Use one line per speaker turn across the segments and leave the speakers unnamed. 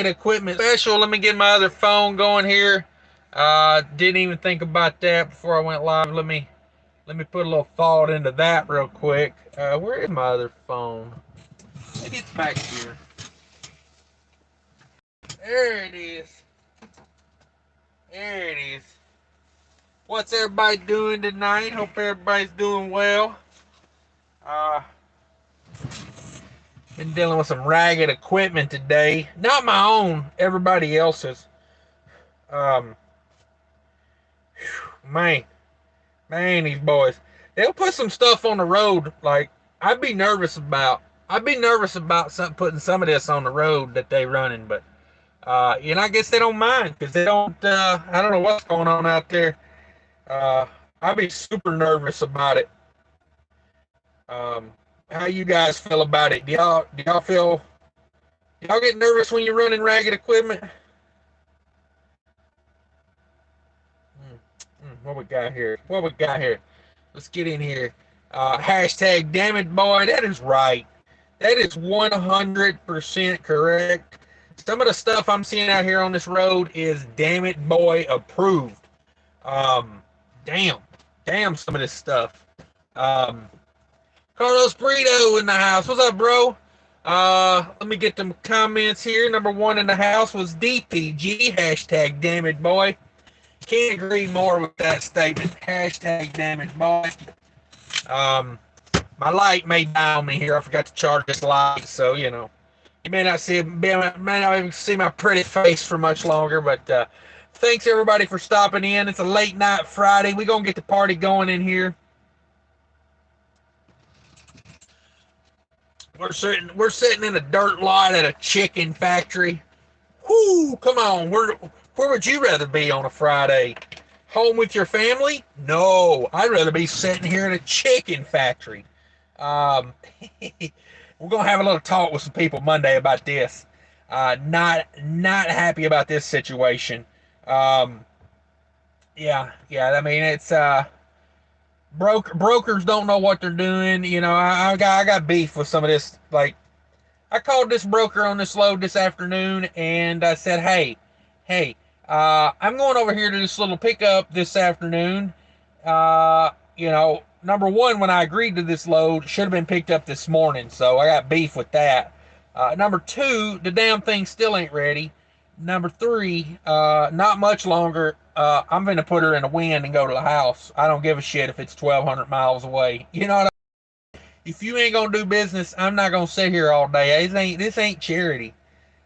equipment special. Let me get my other phone going here. Didn't even think about that before I went live. Let me put a little thought into that real quick. Where is my other phone? Maybe it's back here. There it is. There it is. What's everybody doing tonight? Hope everybody's doing well. Uh, been dealing with some ragged equipment today. Not my own, everybody else's. Um, man, man, these boys. They'll put some stuff on the road. Like I'd be nervous about. I'd be nervous about putting some of this on the road that they running, but I guess they don't mind because they don't. I don't know what's going on out there. Uh, I'd be super nervous about it. Um, how you guys feel about it? Do y'all get nervous when you're running ragged equipment? What we got here? What we got here? Let's get in here. Hashtag damn it, boy. That is right. That is 100% correct. Some of the stuff I'm seeing out here on this road is damn it, boy approved. Um, damn. Damn some of this stuff. Um, Carlos Burrito in the house. What's up, bro? Let me get them comments here. Number one in the house was DPG. Hashtag damn it, boy. Can't agree more with that statement. Hashtag damn it, boy. My light may die on me here. I forgot to charge this light, so you may not even see my pretty face for much longer. But thanks everybody for stopping in. It's a late night Friday. We're gonna get the party going in here. We're sitting in a dirt lot at a chicken factory. Whoo, come on. Where would you rather be on a Friday? Home with your family? No, I'd rather be sitting here in a chicken factory. Um, we're gonna have a little talk with some people Monday about this. Not happy about this situation. Um, yeah. I mean, it's brokers don't know what they're doing. I got beef with some of this. Like, I called this broker on this load this afternoon, and I said, hey, I'm going over here to this little pickup this afternoon. Number one, when I agreed to this load, should have been picked up this morning, so I got beef with that. Number two, the damn thing still ain't ready. Number three, not much longer. I'm going to put her in the wind and go to the house. I don't give a shit if it's 1,200 miles away. You know what If you ain't gonna do business, I'm not gonna sit here all day. This ain't charity.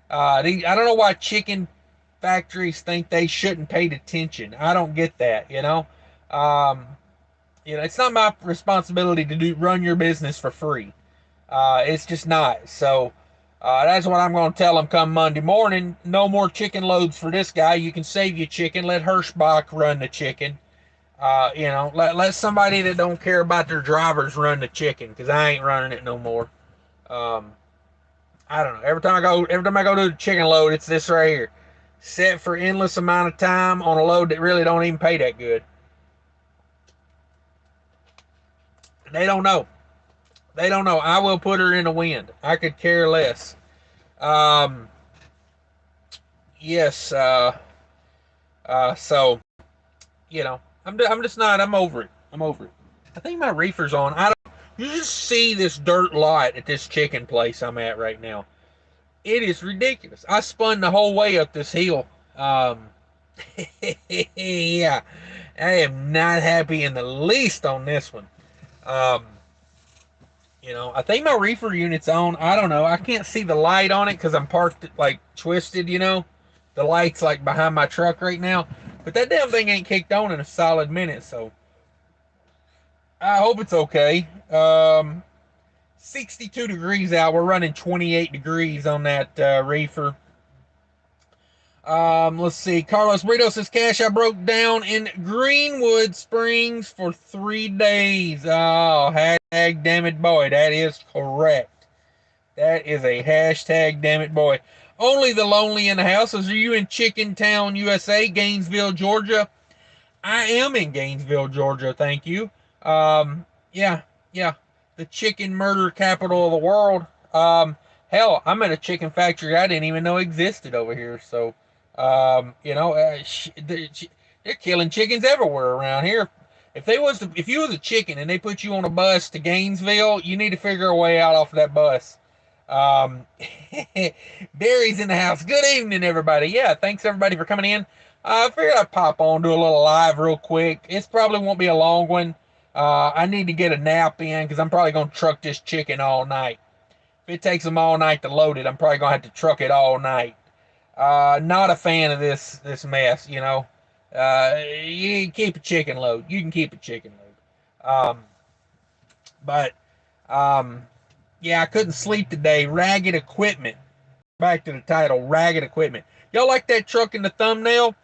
I don't know why chicken factories think they shouldn't pay attention. I don't get that. It's not my responsibility to run your business for free. It's just not. So that's what I'm gonna tell them come Monday morning. No more chicken loads for this guy. You can save your chicken. Let Hirschbach run the chicken. Let somebody that don't care about their drivers run the chicken because I ain't running it no more. Um, I don't know. Every time I go do the chicken load, it's this right here, set for endless amount of time on a load that really don't even pay that good. They don't know. They don't know. I will put her in the wind. I could care less. Um, yes. So I'm just not. I'm over it. I'm over it. I think my reefer's on. I don't. You just see this dirt lot at this chicken place I'm at right now. It is ridiculous. I spun the whole way up this hill. Yeah, I am not happy in the least on this one. Um, I think my reefer unit's on. I don't know. I can't see the light on it because I'm parked like twisted. The light's like behind my truck right now. But that damn thing ain't kicked on in a solid minute, so I hope it's okay. 62 degrees out. We're running 28 degrees on that reefer. Let's see. Carlos Brito says, Cash, I broke down in Greenwood Springs for 3 days. Oh, hashtag damn it boy. That is correct. That is a hashtag damn it boy. Only the lonely in the houses. Are you in Chicken Town, USA, Gainesville, Georgia? I am in Gainesville, Georgia. Thank you. Yeah. The chicken murder capital of the world. Hell, I'm at a chicken factory I didn't even know existed over here. So, they're killing chickens everywhere around here. If you was a chicken and they put you on a bus to Gainesville, you need to figure a way out off of that bus. Um, Barry's in the house. Good evening, everybody. Yeah, thanks everybody for coming in. I figured I'd pop on, do a little live real quick. It probably won't be a long one. I need to get a nap in because I'm probably going to truck this chicken all night. If it takes them all night to load it, I'm probably going to have to truck it all night. Not a fan of this mess, you know. You can keep a chicken load. You can keep a chicken load. But yeah, I couldn't sleep today. Ragged equipment. Back to the title, ragged equipment. Y'all like that truck in the thumbnail?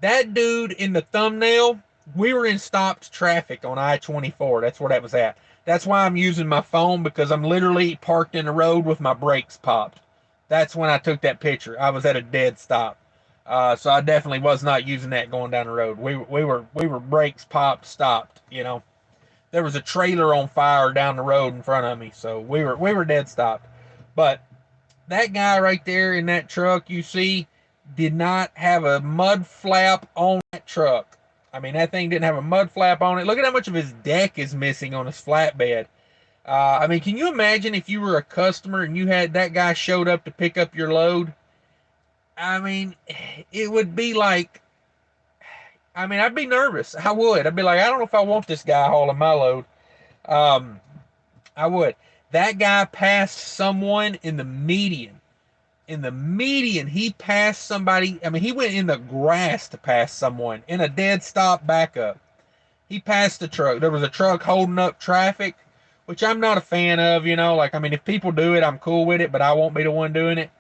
That dude in the thumbnail, we were in stopped traffic on I-24. That's where that was at. That's why I'm using my phone, because I'm literally parked in the road with my brakes popped. That's when I took that picture. I was at a dead stop. So I definitely was not using that going down the road. We were brakes popped, stopped, you know. There was a trailer on fire down the road in front of me, so we were dead stopped. But that guy right there in that truck you see did not have a mud flap on that truck. I mean, that thing didn't have a mud flap on it. Look at how much of his deck is missing on his flatbed. I mean, can you imagine if you were a customer and you had that guy showed up to pick up your load? I mean, it would be like, I mean, I'd be nervous. I would. I'd be like, I don't know if I want this guy hauling my load. Um, I would. That guy passed someone in the median. In the median, he passed somebody. I mean, he went in the grass to pass someone in a dead stop backup. He passed the truck. There was a truck holding up traffic, which I'm not a fan of, you know. Like, I mean, if people do it, I'm cool with it, but I won't be the one doing it.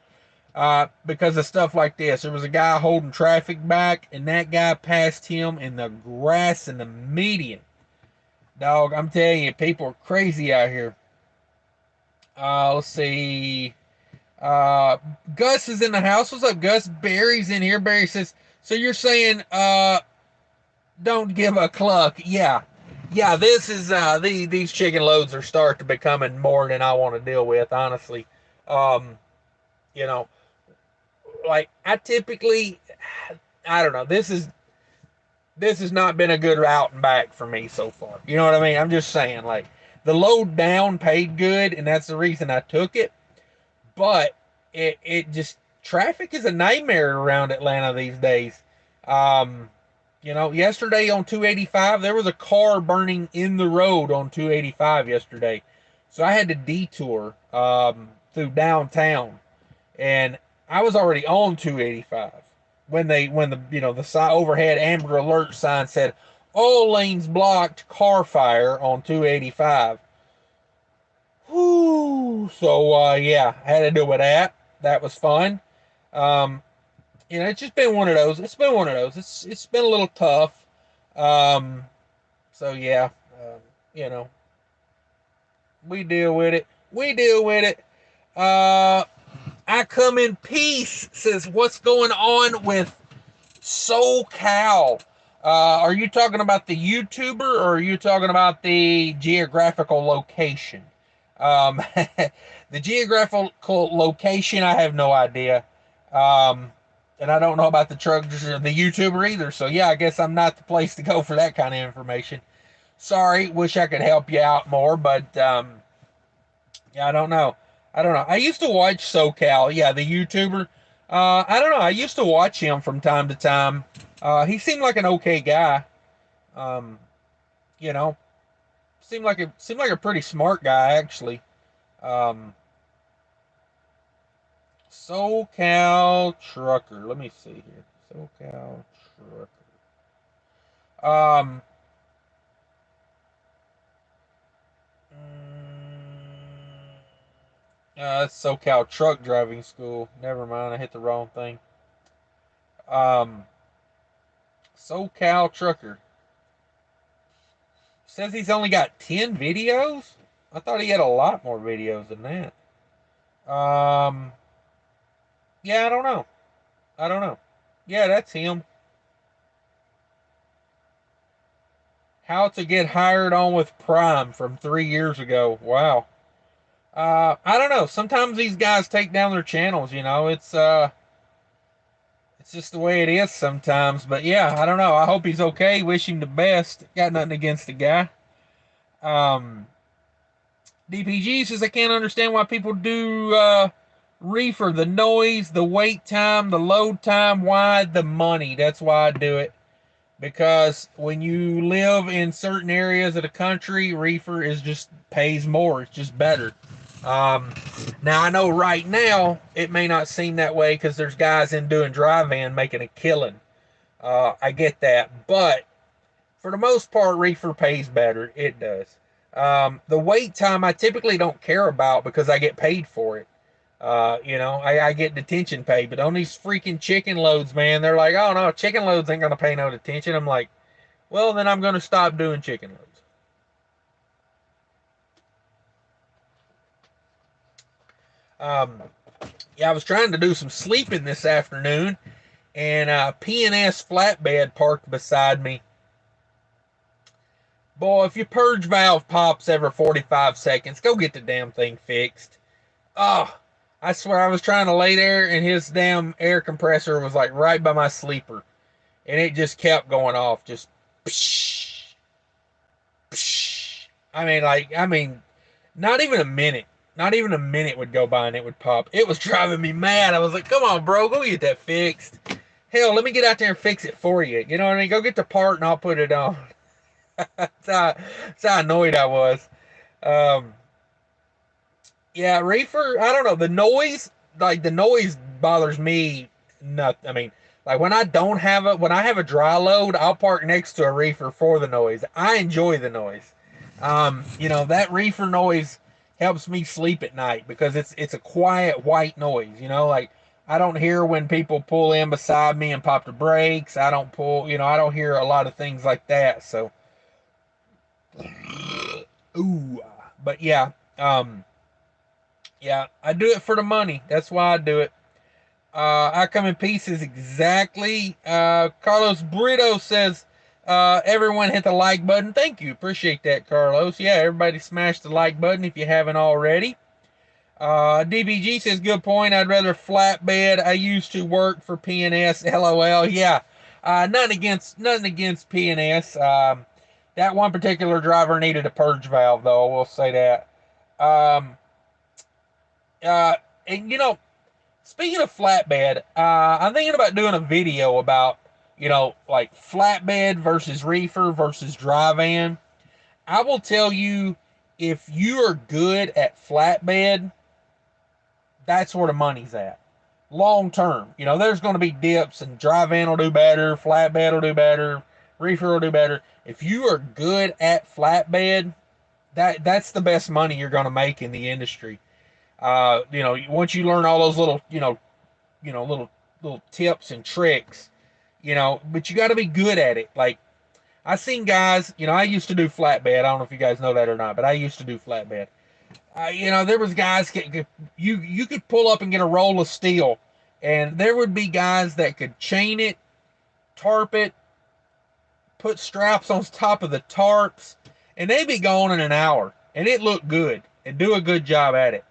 Because of stuff like this. There was a guy holding traffic back, and that guy passed him in the grass in the median. Dog, I'm telling you, people are crazy out here. Let's see. Gus is in the house. What's up, Gus? Barry's in here. Barry says, so you're saying, don't give a cluck. Yeah. Yeah, this is, these chicken loads are starting to becoming more than I want to deal with, honestly. Um, you know, like I typically, I don't know. This has not been a good out and back for me so far. You know what I mean? I'm just saying, like, the load down paid good, and that's the reason I took it. But it just, traffic is a nightmare around Atlanta these days. Um, yesterday on 285, there was a car burning in the road on 285 yesterday. So I had to detour through downtown, and I was already on 285 when the overhead Amber Alert sign said all lanes blocked, car fire on 285. Whoo! So yeah, I had to deal with that. That was fun. Um, it's just been one of those. It's been one of those. It's been a little tough. Um, so yeah, you know, we deal with it. We deal with it. I come in peace. Says, what's going on with SoCal? Are you talking about the YouTuber, or are you talking about the geographical location? The geographical location, I have no idea. And I don't know about the truckers or the YouTuber either. So yeah, I guess I'm not the place to go for that kind of information. Sorry, wish I could help you out more, but yeah, I don't know. I don't know. I used to watch SoCal, yeah, the YouTuber. I don't know. I used to watch him from time to time. He seemed like an okay guy. Um, you know, seemed like a pretty smart guy actually. Um, SoCal Trucker. Let me see here. SoCal Trucker. Um, that's SoCal Truck Driving School. Never mind, I hit the wrong thing. Um, SoCal Trucker. Says he's only got 10 videos? I thought he had a lot more videos than that. Yeah, I don't know. I don't know. Yeah, that's him. How to get hired on with Prime from 3 years ago. Wow. I don't know. Sometimes these guys take down their channels. It's just the way it is sometimes. But yeah, I don't know. I hope he's okay. Wish him the best. Got nothing against the guy. Um, DPG says I can't understand why people do reefer. The noise, the wait time, the load time. Why? The money. That's why I do it. Because when you live in certain areas of the country, reefer is just pays more. It's just better. Um, Now I know right now it may not seem that way because there's guys in doing dry van making a killing. I get that, but for the most part, reefer pays better. It does. The wait time I typically don't care about because I get paid for it. I get detention pay, but on these freaking chicken loads, man, they're like, oh no, chicken loads ain't gonna pay no detention. I'm like, well, then I'm gonna stop doing chicken loads. Um, yeah, I was trying to do some sleeping this afternoon, and P&S Flatbed parked beside me. Boy, if your purge valve pops every 45 seconds, go get the damn thing fixed. Oh, I swear I was trying to lay there, and his damn air compressor was like right by my sleeper, and it just kept going off, just psh, psh. Not even a minute. Not even a minute would go by and it would pop. It was driving me mad. I was like, come on, bro, go get that fixed. Hell, let me get out there and fix it for you. You know what I mean? Go get the part and I'll put it on. That's how annoyed I was. Um, yeah, reefer, I don't know. The noise bothers me. Not, I mean, like when I have a dry load, I'll park next to a reefer for the noise. I enjoy the noise. That reefer noise helps me sleep at night because it's a quiet white noise. Like I don't hear when people pull in beside me and pop the brakes. I don't hear a lot of things like that. So, ooh, but yeah, I do it for the money. That's why I do it. I come in pieces exactly. Carlos Brito says, everyone hit the like button. Thank you. Appreciate that, Carlos. Yeah, everybody smash the like button if you haven't already. DBG says, good point. I'd rather flatbed. I used to work for P&S. LOL. Yeah. Nothing against P&S. That one particular driver needed a purge valve, though. I will say that. Um, uh, and speaking of flatbed, I'm thinking about doing a video about, like flatbed versus reefer versus dry van. I will tell you, if you are good at flatbed, that's where the money's at. Long term, there's going to be dips, and dry van will do better, flatbed will do better, reefer will do better. If you are good at flatbed, that's the best money you're going to make in the industry. Once you learn all those little tips and tricks, but you got to be good at it. Like I seen guys, I used to do flatbed. I don't know if you guys know that or not, but I used to do flatbed. There was guys you could pull up and get a roll of steel, and there would be guys that could chain it, tarp it, put straps on top of the tarps, and they'd be gone in an hour, and it looked good and do a good job at it.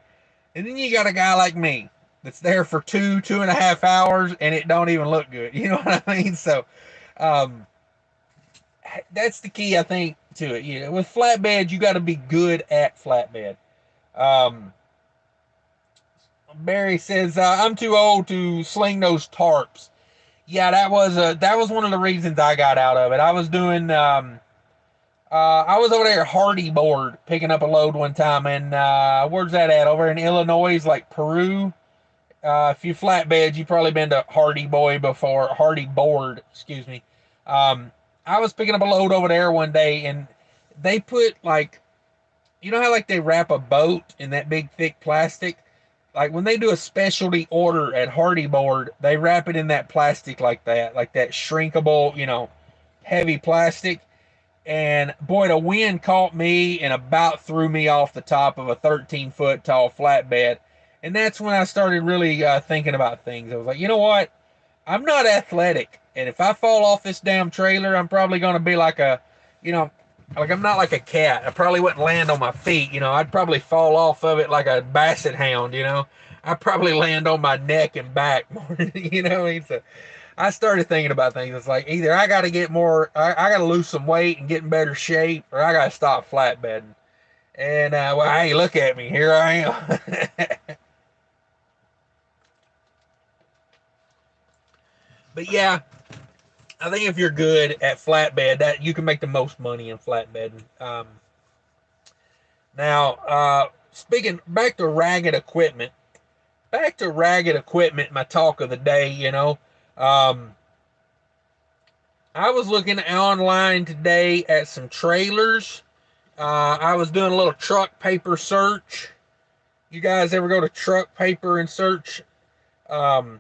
And then you got a guy like me that's there for 2.5 hours, and it don't even look good. You know what I mean? So, um, that's the key, I think, to it. With flatbed, you got to be good at flatbed. Um, Barry says, I'm too old to sling those tarps. Yeah, that was one of the reasons I got out of it. I was over there at Hardy Board picking up a load one time, and where's that at? Over in Illinois, like Peru. If you flatbed, you've probably been to Hardy Board, excuse me. I was picking up a load over there one day, and they put like, how like they wrap a boat in that big thick plastic? Like when they do a specialty order at Hardy Board, they wrap it in that plastic like that shrinkable, heavy plastic. And boy, the wind caught me and about threw me off the top of a 13-foot tall flatbed. And that's when I started really thinking about things. I was like, you know what? I'm not athletic. And if I fall off this damn trailer, I'm probably going to be like a, you know, Like I'm not like a cat. I probably wouldn't land on my feet. I'd probably fall off of it like a basset hound. I'd probably land on my neck and back more. So I started thinking about things. It's like either I got to get more, I got to lose some weight and get in better shape, or I got to stop flatbedding. And well, hey, look at me. Here I am. But yeah, I think if you're good at flatbed, that you can make the most money in flatbedding. Now, speaking back to ragged equipment, my talk of the day. I was looking online today at some trailers. I was doing a little truck paper search. You guys ever go to truck paper and search? Um,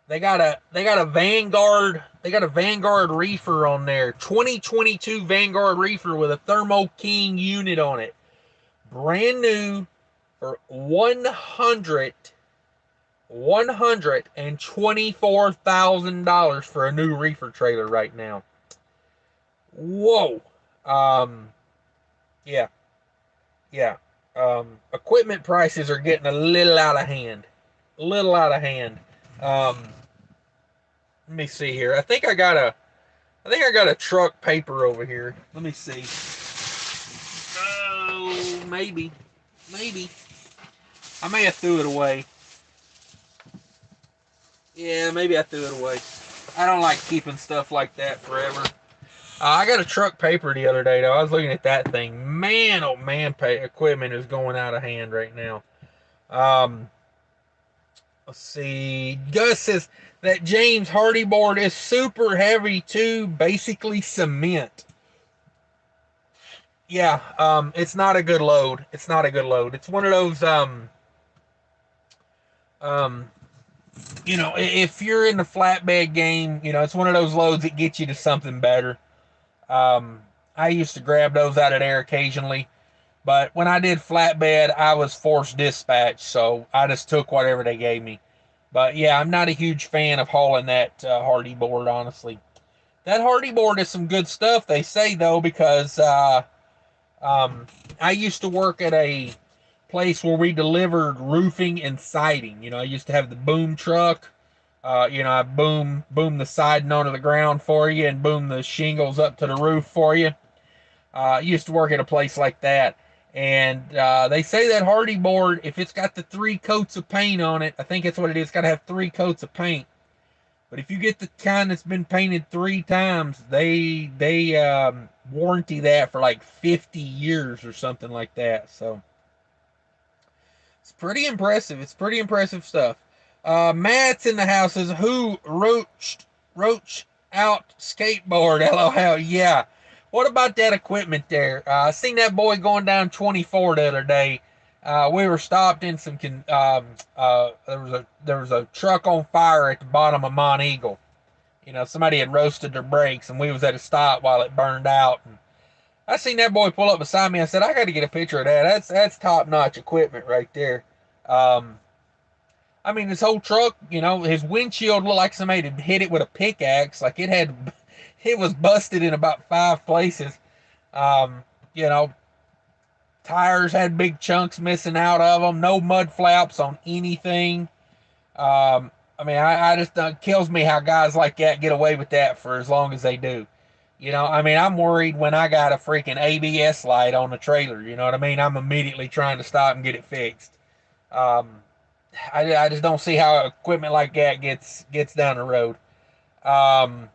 they got a Vanguard reefer on there. 2022 Vanguard reefer with a Thermo King unit on it. Brand new for $124,000 for a new reefer trailer right now. Whoa. Um, yeah, yeah. Equipment prices are getting a little out of hand. A little out of hand. Let me see here. I think I got a truck paper over here. Let me see. Oh, maybe. I may have threw it away. Yeah, maybe I threw it away. I don't like keeping stuff like that forever. I got a truck paper the other day, though. I was looking at that thing. Man, oh man, equipment is going out of hand right now. Um, let's see. Gus says that James Hardy board is super heavy too, basically cement. Yeah, it's not a good load. It's not a good load. It's one of those um if you're in the flatbed game, it's one of those loads that gets you to something better. I used to grab those out of there occasionally, but when I did flatbed, I was forced dispatch, so I just took whatever they gave me. But yeah, I'm not a huge fan of hauling that Hardy board, honestly. That Hardy board is some good stuff, they say, though, because um, I used to work at a place where we delivered roofing and siding. I used to have the boom truck. I boom the siding onto the ground for you and boom the shingles up to the roof for you. I used to work at a place like that. And they say that Hardy board, if it's got the 3 coats of paint on it, I think that's what it is. It's got to have 3 coats of paint. But if you get the kind that's been painted 3 times, they warranty that for like 50 years or something like that. So it's pretty impressive. It's pretty impressive stuff. Matt's in the house. Says, who roach out skateboard? LOL. Yeah. What about that equipment there? I seen that boy going down 24 the other day. We were stopped in some. There was a truck on fire at the bottom of Mont Eagle. Somebody had roasted their brakes, and we was at a stop while it burned out. And I seen that boy pull up beside me. I said, I got to get a picture of that. That's top notch equipment right there. I mean, his whole truck, his windshield looked like somebody had hit it with a pickaxe. Like it was busted in about 5 places. Um, you know, Tires had big chunks missing out of them. No mud flaps on anything. I mean, I just it kills me how guys like that get away with that for as long as they do. I mean, I'm worried when I got a freaking ABS light on the trailer. You know what I mean? I'm immediately trying to stop and get it fixed. Um, I just don't see how equipment like that gets down the road. Um,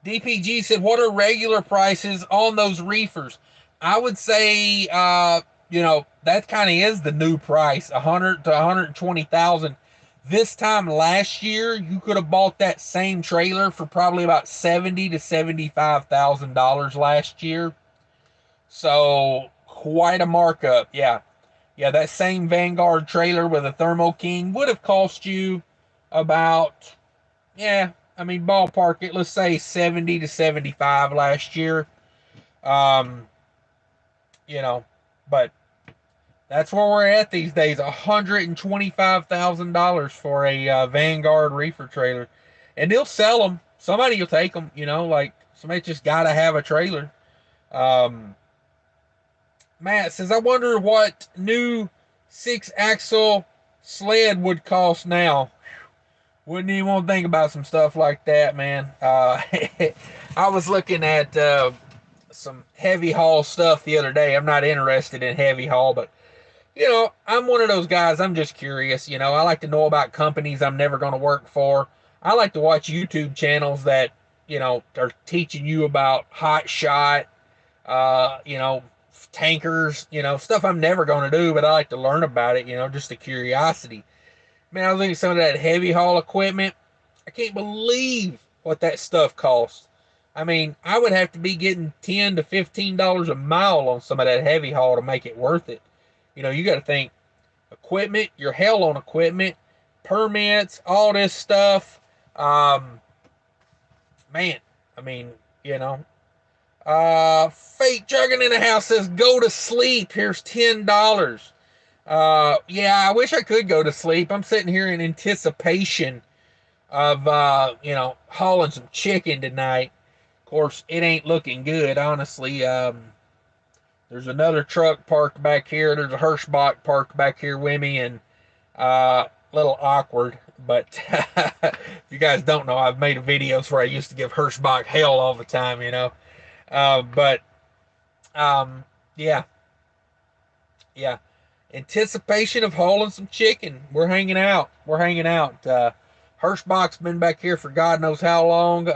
DPG said, "What are regular prices on those reefers?" I would say, that kind of is the new price, 100 to 120,000. This time last year, you could have bought that same trailer for probably about $70 to $75,000 last year. So quite a markup. Yeah, that same Vanguard trailer with a Thermo King would have cost you about, ballpark it. Let's say 70 to 75 last year. Um, but that's where we're at these days. $125,000 for a Vanguard reefer trailer, and they'll sell them. Somebody will take them. Somebody just got to have a trailer. Um, Matt says, I wonder what new 6-axle sled would cost now. Wouldn't even want to think about some stuff like that, man. I was looking at some heavy haul stuff the other day. I'm not interested in heavy haul, but I'm one of those guys. I'm just curious. I like to know about companies I'm never going to work for. I like to watch YouTube channels that are teaching you about hot shot, tankers, stuff I'm never going to do, but I like to learn about it. Just a curiosity. Man, I was looking at some of that heavy haul equipment. I can't believe what that stuff costs. I mean, I would have to be getting $10 to $15 a mile on some of that heavy haul to make it worth it. You got to think equipment, your hell on equipment, permits, all this stuff. Man, I mean, Fake Trucking in the House says, go to sleep. Here's $10. Yeah, I wish I could go to sleep. I'm sitting here in anticipation of, hauling some chicken tonight. Of course, it ain't looking good, honestly. There's another truck parked back here. There's a Hirschbach parked back here with me, and a little awkward. But if you guys don't know, I've made videos where I used to give Hirschbach hell all the time, yeah. Yeah. Anticipation of hauling some chicken. We're hanging out. Hirschbach's been back here for God knows how long.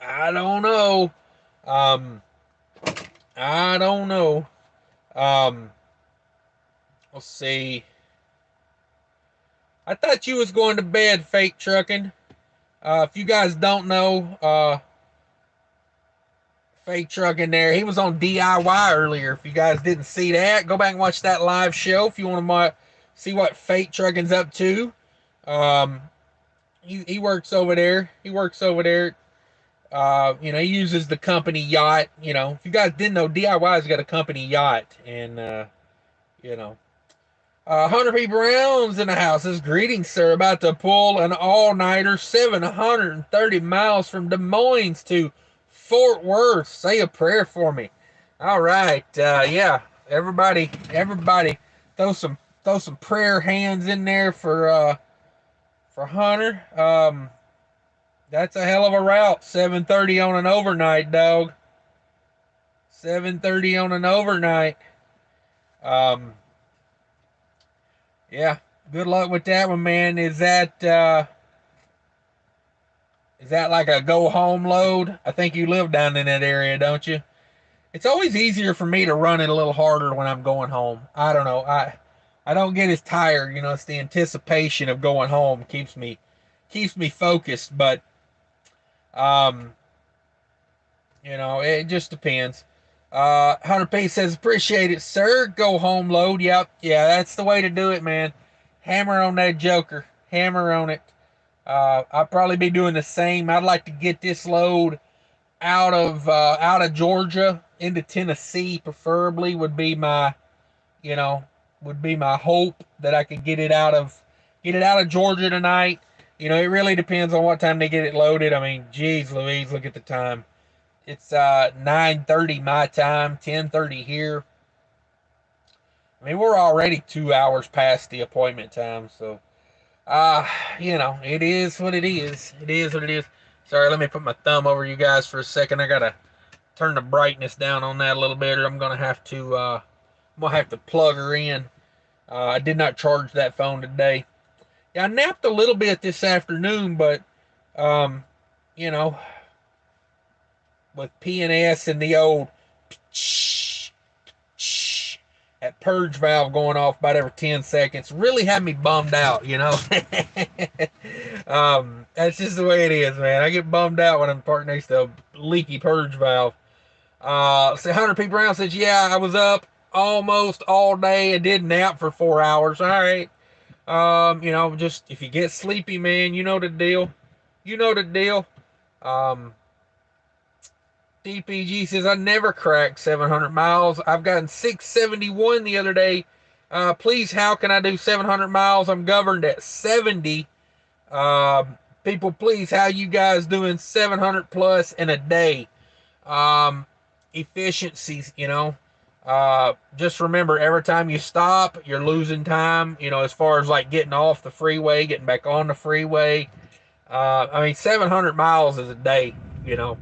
I don't know. I don't know. Let's see. I thought you was going to bed, Fake Trucking. If you guys don't know, Fake Trucking there, he was on DIY earlier. If you guys didn't see that, go back and watch that live show if you want to see what Fake Trucking's up to. He works over there. He uses the company yacht. If you guys didn't know, DIY's got a company yacht, and Hunter P. Brown's in the house. His greetings, sir. About to pull an all-nighter 730 miles from Des Moines to Fort Worth. Say a prayer for me. All right. Yeah. Everybody throw some prayer hands in there for Hunter. That's a hell of a route. 7:30 on an overnight, dog. 7:30 on an overnight. Yeah, good luck with that one, man. Is that like a go home load? I think you live down in that area, don't you? It's always easier for me to run it a little harder when I'm going home. I don't know. I don't get as tired. It's the anticipation of going home keeps me focused. But it just depends. Hunter P says, appreciate it, sir. Go home load. Yep. Yeah, that's the way to do it, man. Hammer on that joker. Hammer on it. I'll probably be doing the same. I'd like to get this load out of Georgia into Tennessee, preferably would be my hope that I could get it out of Georgia tonight. It really depends on what time they get it loaded. I mean, geez Louise, look at the time. It's 9:30 my time, 10:30 here. I mean, we're already 2 hours past the appointment time, so it is what it is. It is what it is. Sorry, let me put my thumb over you guys for a second. I gotta turn the brightness down on that a little bit, or I'm gonna have to plug her in. I did not charge that phone today. Yeah, I napped a little bit this afternoon, but with P&S and the old that purge valve going off about every 10 seconds really had me bummed out, That's just the way it is, man. I get bummed out when I'm parked next to a leaky purge valve. So Hunter P. Brown says, yeah, I was up almost all day and did nap for 4 hours. All right. Just if you get sleepy, man, you know the deal. DPG says, I never cracked 700 miles. I've gotten 671 the other day. Please, how can I do 700 miles? I'm governed at 70. People, please, how you guys doing? 700 plus in a day. Um, Efficiencies, just remember, every time you stop, you're losing time, as far as like getting off the freeway, getting back on the freeway. 700 miles is a day, you know.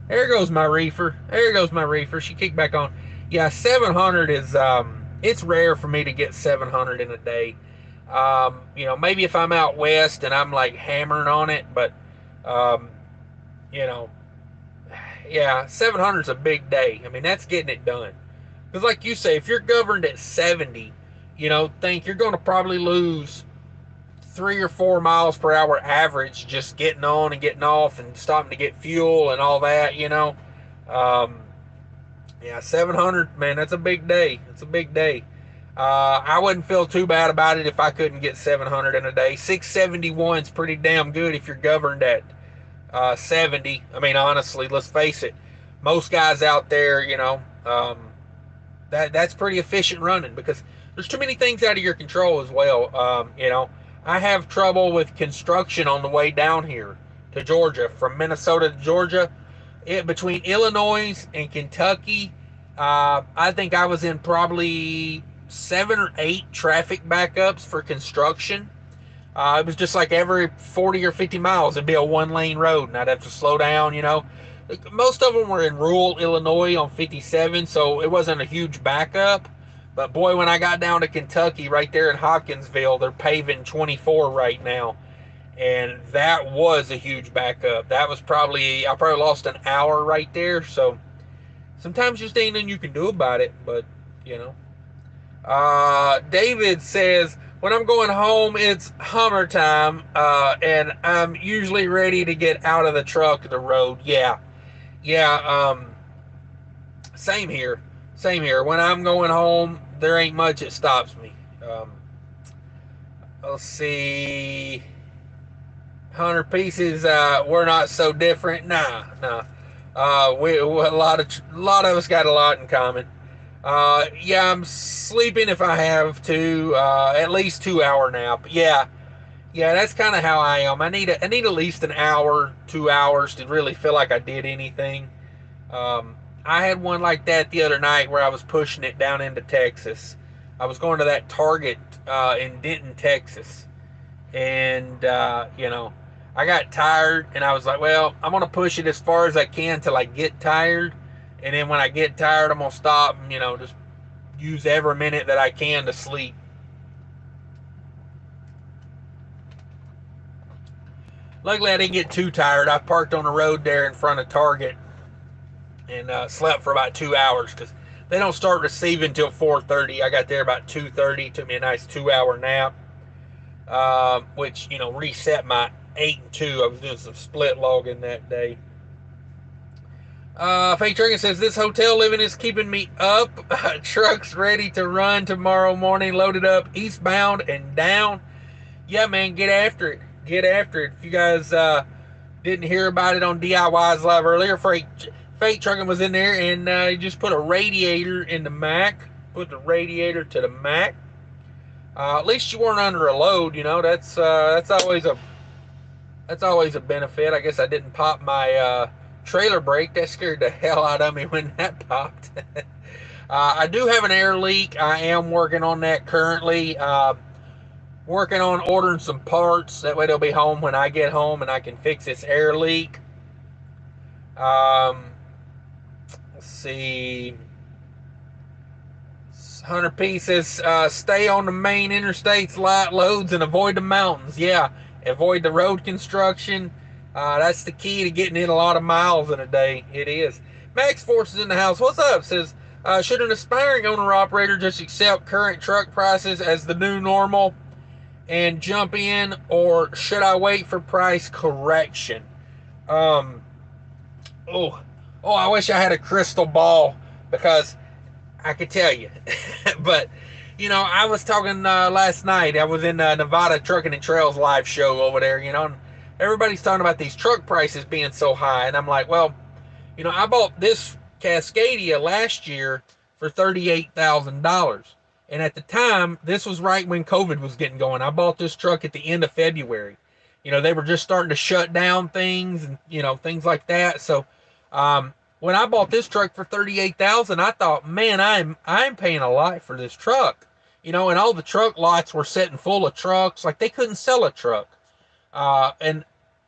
There goes my reefer. There goes my reefer. She kicked back on. Yeah, 700 is, it's rare for me to get 700 in a day. Maybe if I'm out west and I'm like hammering on it, but, um, you know, yeah, 700 is a big day. I mean, that's getting it done. Because, like you say, if you're governed at 70, think you're going to probably lose 3 or 4 miles per hour average just getting on and getting off and stopping to get fuel and all that. Um, yeah, 700, man, that's a big day. It's a big day. I wouldn't feel too bad about it if I couldn't get 700 in a day. 671 is pretty damn good if you're governed at 70. I mean, honestly, let's face it. Most guys out there, that's pretty efficient running because there's too many things out of your control as well. I have trouble with construction on the way down here to Georgia, from Minnesota to Georgia. Between Illinois and Kentucky, I think I was in probably 7 or 8 traffic backups for construction. It was just like every 40 or 50 miles, it'd be a one-lane road, and I'd have to slow down. Most of them were in rural Illinois on 57, so it wasn't a huge backup. But boy, when I got down to Kentucky, right there in Hopkinsville, they're paving 24 right now. And that was a huge backup. I probably lost an hour right there. So sometimes just ain't nothing you can do about it. But, David says, when I'm going home, it's Hummer time. And I'm usually ready to get out of the truck, the road. Yeah. Same here. When I'm going home, there ain't much that stops me. Let's see. 100 pieces, we're not so different. Nah. A lot of us got a lot in common. Yeah, I'm sleeping if I have to, at least 2 hour nap. Yeah, that's kind of how I am. I need at least an hour, 2 hours to really feel like I did anything. I had one like that the other night where I was pushing it down into Texas. I was going to that Target in Denton, Texas. And, I got tired and I was like, well, I'm going to push it as far as I can till I get tired. And then when I get tired, I'm going to stop and, just use every minute that I can to sleep. Luckily, I didn't get too tired. I parked on the road there in front of Target and slept for about 2 hours because they don't start receiving until 4:30. I got there about 2:30. Took me a nice 2 hour nap, which, reset my 8 and 2. I was doing some split logging that day. Fake Trucking says, this hotel living is keeping me up. Truck's ready to run tomorrow morning, loaded up eastbound and down. Yeah, man, get after it. If you guys didn't hear about it on DIY's Live earlier, Fake Trucking was in there and he just put a radiator in the Mac. Put the radiator to the Mac. At least you weren't under a load, that's always a benefit. I guess I didn't pop my trailer brake. That scared the hell out of me when that popped. I do have an air leak. I am working on that currently. Working on ordering some parts. That way they'll be home when I get home and I can fix this air leak. Let's see. 100 pieces. Stay on the main interstates, light loads, and avoid the mountains. Yeah, avoid the road construction. That's the key to getting in a lot of miles in a day. It is. Max Force is in the house. What's up? Says, should an aspiring owner-operator just accept current truck prices as the new normal and jump in, or should I wait for price correction? I wish I had a crystal ball because I could tell you. But, I was talking last night. I was in Nevada Trucking and Trails live show over there, and everybody's talking about these truck prices being so high. And I'm like, well, I bought this Cascadia last year for $38,000. And at the time, this was right when COVID was getting going. I bought this truck at the end of February. They were just starting to shut down things and things like that. So when I bought this truck for 38,000, I thought, man, I'm paying a lot for this truck. And all the truck lots were sitting full of trucks, like they couldn't sell a truck. And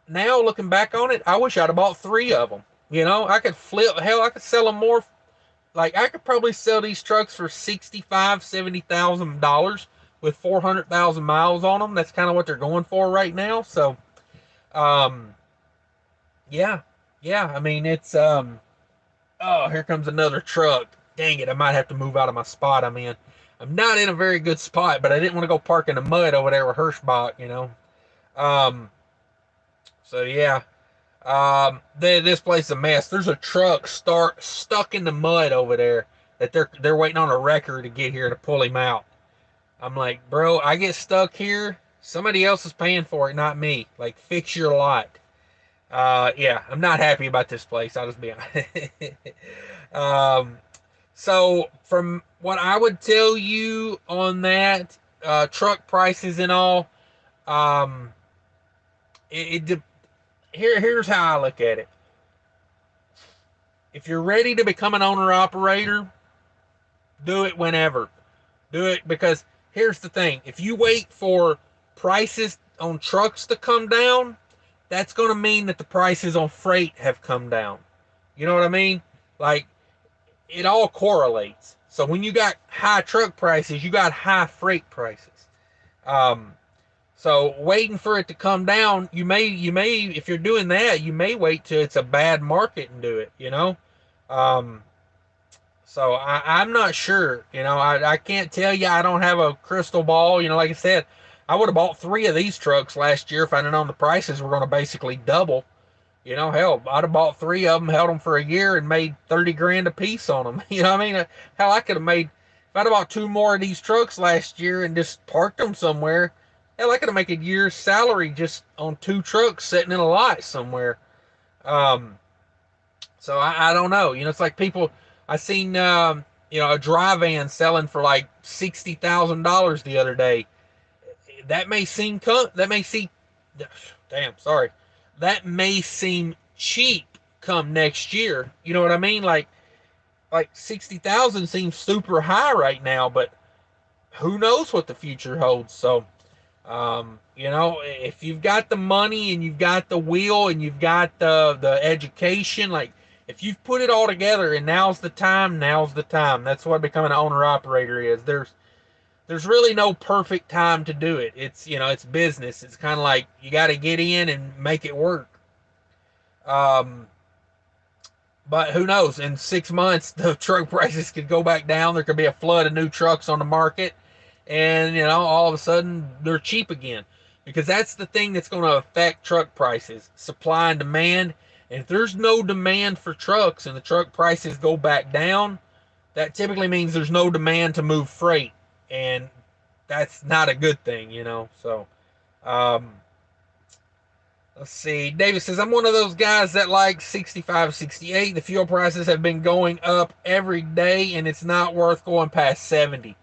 now looking back on it, I wish I'd have bought three of them. I could flip, hell, I could sell them more. Like I could probably sell these trucks for $65,000, $70,000 with 400,000 miles on them. That's kind of what they're going for right now. So, um, yeah, yeah. I mean, it's oh, here comes another truck. Dang it, I might have to move out of my spot I'm in. I'm not in a very good spot, but I didn't want to go park in the mud over there with Hirschbach. Um, so yeah. This place is a mess. There's a truck stuck in the mud over there that they're waiting on a wrecker to get here to pull him out. I'm like, bro, I get stuck here. Somebody else is paying for it, not me. Like, fix your lot. Yeah, I'm not happy about this place. I'll just be honest. um, so from what I would tell you on that, truck prices and all, um, here's how I look at it. If you're ready to become an owner operator, do it whenever. Do it because here's the thing. If you wait for prices on trucks to come down, that's going to mean that the prices on freight have come down. You know what I mean? Like, it all correlates. So when you got high truck prices, you got high freight prices. Um, so waiting for it to come down, you may, if you're doing that, you may wait till it's a bad market and do it. Um, so I'm not sure. I can't tell you. I don't have a crystal ball. Like I said, I would have bought three of these trucks last year if I'd known the prices were going to basically double. Hell, I'd have bought three of them, held them for a year, and made 30 grand a piece on them. You know what I mean? Hell, I could have made, if I'd have bought two more of these trucks last year and just parked them somewhere, hell, I could have made a year's salary just on two trucks sitting in a lot somewhere. Um, so I don't know. It's like people, I seen, a dry van selling for like $60,000 the other day. That may seem, damn, sorry. That may seem cheap come next year. You know what I mean? Like 60,000 seems super high right now, but who knows what the future holds. So, if you've got the money and you've got the will and you've got the education, like if you've put it all together and now's the time, now's the time. That's what becoming an owner operator is. There's really no perfect time to do it. It's business. It's kind of like you got to get in and make it work. Um, but who knows? In 6 months, the truck prices could go back down. There could be a flood of new trucks on the market, and all of a sudden they're cheap again. Because that's the thing that's going to affect truck prices: supply and demand. And if there's no demand for trucks and the truck prices go back down, that typically means there's no demand to move freight, and that's not a good thing. So, um, let's see. David says, I'm one of those guys that like 65, 68. The fuel prices have been going up every day, and it's not worth going past 70.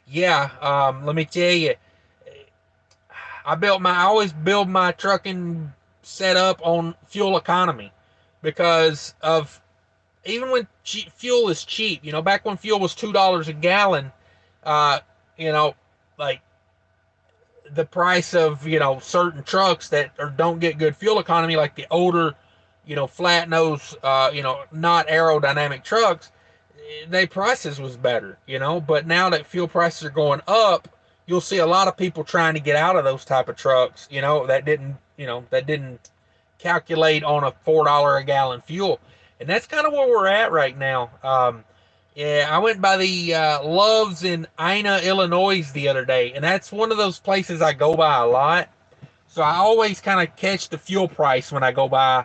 Yeah, let me tell you, I always build my trucking setup on fuel economy because of even when fuel is cheap, back when fuel was $2 a gallon, uh, you know, like the price of, certain trucks that don't get good fuel economy, like the older, flat nose, not aerodynamic trucks, their prices was better, but now that fuel prices are going up, you'll see a lot of people trying to get out of those type of trucks, that didn't calculate on a $4 a gallon fuel. And that's kind of where we're at right now. Yeah, I went by the Love's in Ina, Illinois the other day, and that's one of those places I go by a lot. So I always kind of catch the fuel price when I go by,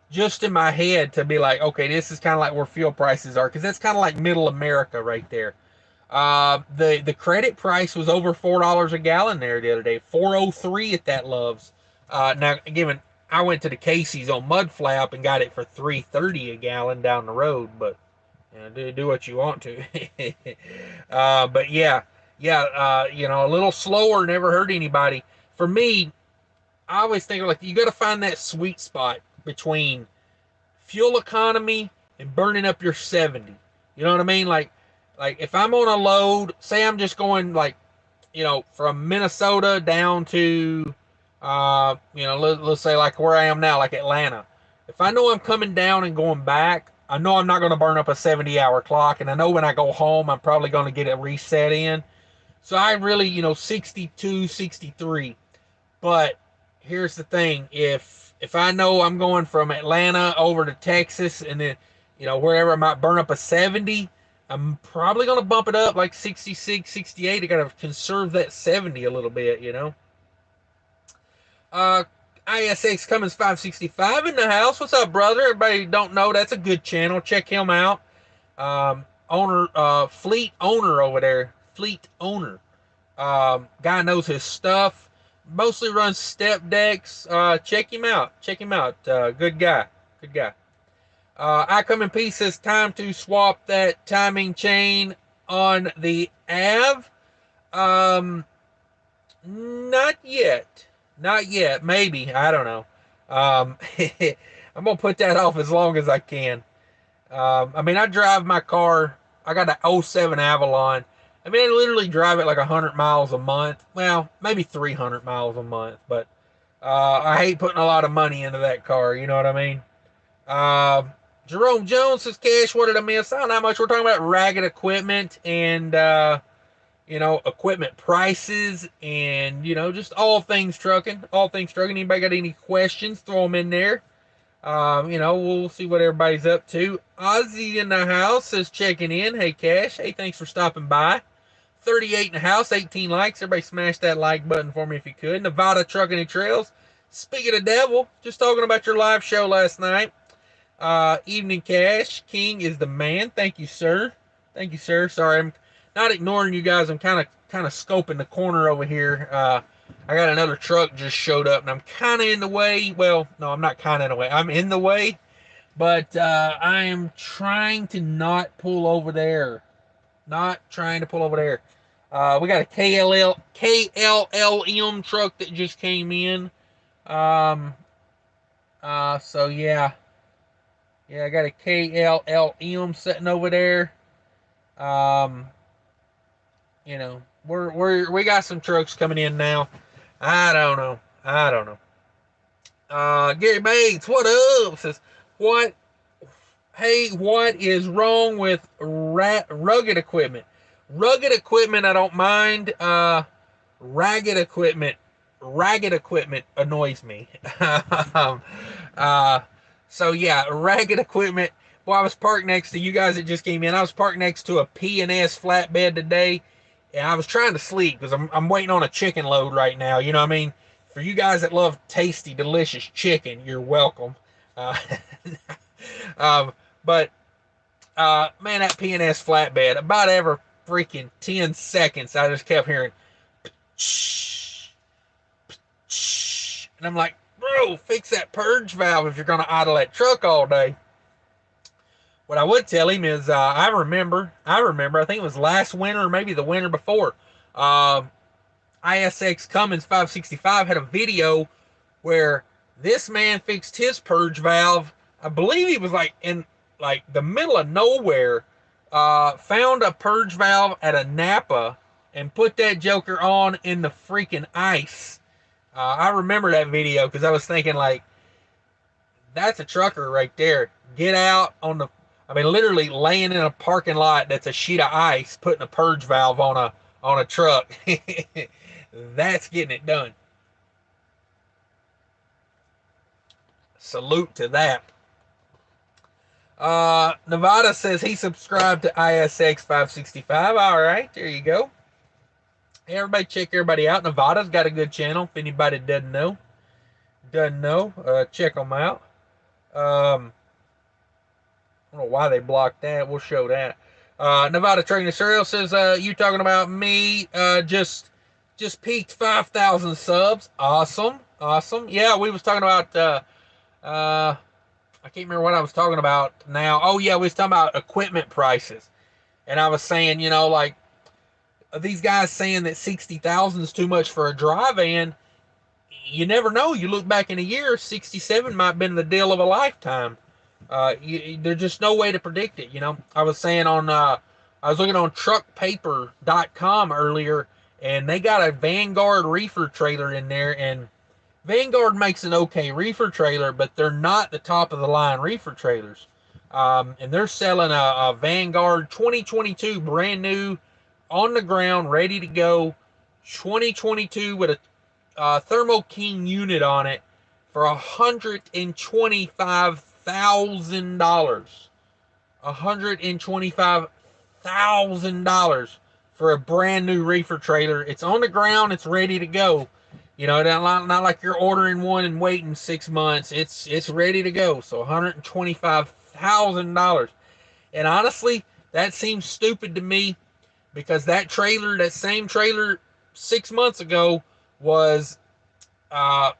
just in my head to be like, okay, this is kind of like where fuel prices are, because that's kind of like middle America right there. The credit price was over $4 a gallon there the other day, 4.03 at that Love's. Now, given I went to the Casey's on Mudflap and got it for 3.30 a gallon down the road, but do what you want to. But yeah, a little slower never hurt anybody. For me, I always think like you got to find that sweet spot between fuel economy and burning up your 70. You know what I mean? Like if I'm on a load, say I'm just going like, from Minnesota down to, let's say like where I am now, like Atlanta. If I know I'm coming down and going back, I know I'm not going to burn up a 70-hour clock, and I know when I go home, I'm probably going to get it reset in. So I really, 62, 63. But here's the thing: if I know I'm going from Atlanta over to Texas, and then wherever I might burn up a 70, I'm probably going to bump it up like 66, 68. I got to conserve that 70 a little bit. Uh, ISX Cummins 565 in the house. What's up, brother? Everybody don't know that's a good channel. Check him out. Fleet owner over there. Fleet owner. Guy knows his stuff. Mostly runs step decks. Check him out. Check him out. Good guy. Good guy. I come in pieces. Time to swap that timing chain on the Av. Not yet. Not yet. Maybe. I don't know. I'm gonna put that off as long as I can. I mean, I drive my car. I got an '07 Avalon. I mean, I literally drive it like 100 miles a month. Well, maybe 300 miles a month. But I hate putting a lot of money into that car. You know what I mean? Uh, Jerome Jones says, Cash, what did I miss? I don't know how much. We're talking about ragged equipment and, equipment prices and, just all things trucking. All things trucking. Anybody got any questions? Throw them in there. We'll see what everybody's up to. Ozzy in the house is checking in. Hey, Cash. Hey, thanks for stopping by. 38 in the house, 18 likes. Everybody smash that like button for me if you could. Nevada Trucking and Trails. Speaking of devil, just talking about your live show last night. Evening Cash. King is the man. Thank you, sir. Thank you, sir. Sorry, I'm not ignoring you guys. I'm kind of scoping the corner over here. I got another truck just showed up, and I'm kind of in the way. Well, no, I'm not kind of in the way. I'm in the way, but I am trying to not pull over there. Not trying to pull over there. We got a KLLM truck that just came in. So yeah. Yeah, I got a KLLM sitting over there. We got some trucks coming in now. I don't know. Gary Bates, what up? Says, what? Hey, what is wrong with rugged equipment? Rugged equipment, I don't mind. Ragged equipment annoys me. So yeah, ragged equipment. Well, I was parked next to you guys that just came in. I was parked next to a P&S flatbed today, and I was trying to sleep because I'm waiting on a chicken load right now. You know what I mean? For you guys that love tasty, delicious chicken, you're welcome. Uh, but man, that P&S flatbed, about every freaking 10 seconds, I just kept hearing, and I'm like, bro, fix that purge valve if you're going to idle that truck all day. What I would tell him is, I remember, I think it was last winter or maybe the winter before, ISX Cummins 565 had a video where this man fixed his purge valve. I believe he was like in like the middle of nowhere, found a purge valve at a Napa and put that joker on in the freaking ice. I remember that video because I was thinking like, that's a trucker right there. Get out on the, I mean, literally laying in a parking lot that's a sheet of ice, putting a purge valve on a truck. That's getting it done. Salute to that. Nevada says he subscribed to ISX 565. All right, there you go. Hey, everybody, check everybody out. Nevada's got a good channel. If anybody doesn't know, check them out. I don't know why they blocked that. We'll show that. Nevada Trading Cereal says, you talking about me? Just peaked 5,000 subs. Awesome. Yeah, we was talking about. I can't remember what I was talking about now. Oh yeah, we was talking about equipment prices, and I was saying, like these guys saying that 60,000 is too much for a dry van. you never know. You look back in a year, 67 might have been the deal of a lifetime. There's just no way to predict it. I was saying I was looking on truckpaper.com earlier, and they got a Vanguard reefer trailer in there, and Vanguard makes an okay reefer trailer, but they're not the top of the line reefer trailers. And they're selling a Vanguard 2022 brand new, on the ground, ready to go, 2022 with a Thermo King unit on it for $125,000. $125,000 for a brand new reefer trailer. It's on the ground. It's ready to go. Not like you're ordering one and waiting 6 months. It's ready to go. So $125,000. And honestly, that seems stupid to me, because that same trailer 6 months ago was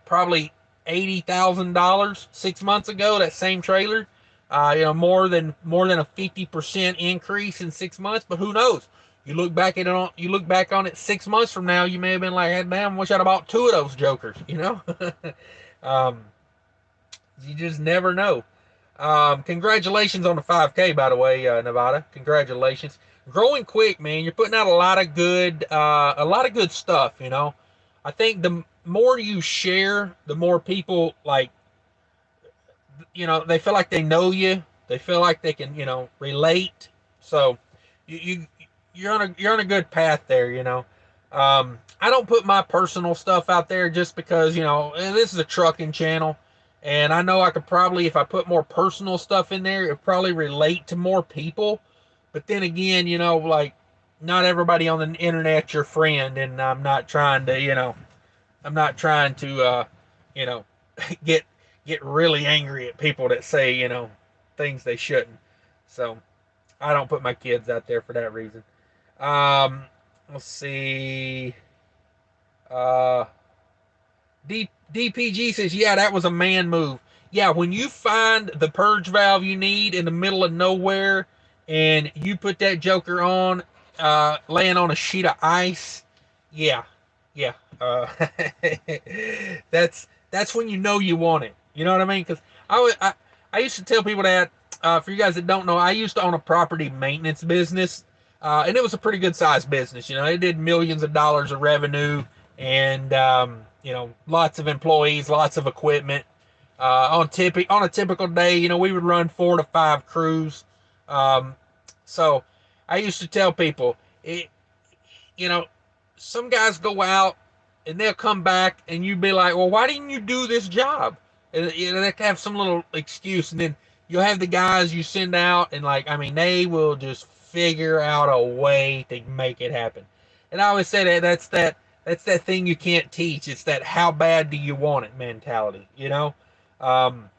probably $80,000 6 months ago. That same trailer, more than a 50% increase in 6 months. But who knows? You look back on it 6 months from now, you may have been like, hey, damn, wish I'd have bought two of those jokers. um, you just never know. Congratulations on the 5K, by the way, Nevada. Congratulations. Growing quick, man. You're putting out a lot of good stuff. I think the more you share, the more people they feel like they know you. They feel like they can, relate. So you you're on a good path there. I don't put my personal stuff out there just because this is a trucking channel, and I know I could probably, if I put more personal stuff in there, it probably relate to more people. But then again, not everybody on the internet's your friend, and I'm not trying to, you know, get really angry at people that say, things they shouldn't. So I don't put my kids out there for that reason. Let's see. Uh, DPG says, yeah, that was a man move. Yeah, when you find the purge valve you need in the middle of nowhere, and you put that joker on, laying on a sheet of ice, yeah, yeah. That's when you know you want it. You know what I mean? Because I used to tell people that. For you guys that don't know, I used to own a property maintenance business, and it was a pretty good sized business. It did millions of dollars of revenue, and lots of employees, lots of equipment. On a typical day, we would run 4 to 5 crews. So I used to tell people, you know, some guys go out and they'll come back, and you'd be like, well, why didn't you do this job? And they have some little excuse, and then you'll have the guys you send out, and they will just figure out a way to make it happen. And I always say that's that thing you can't teach. It's that how bad do you want it mentality. Um,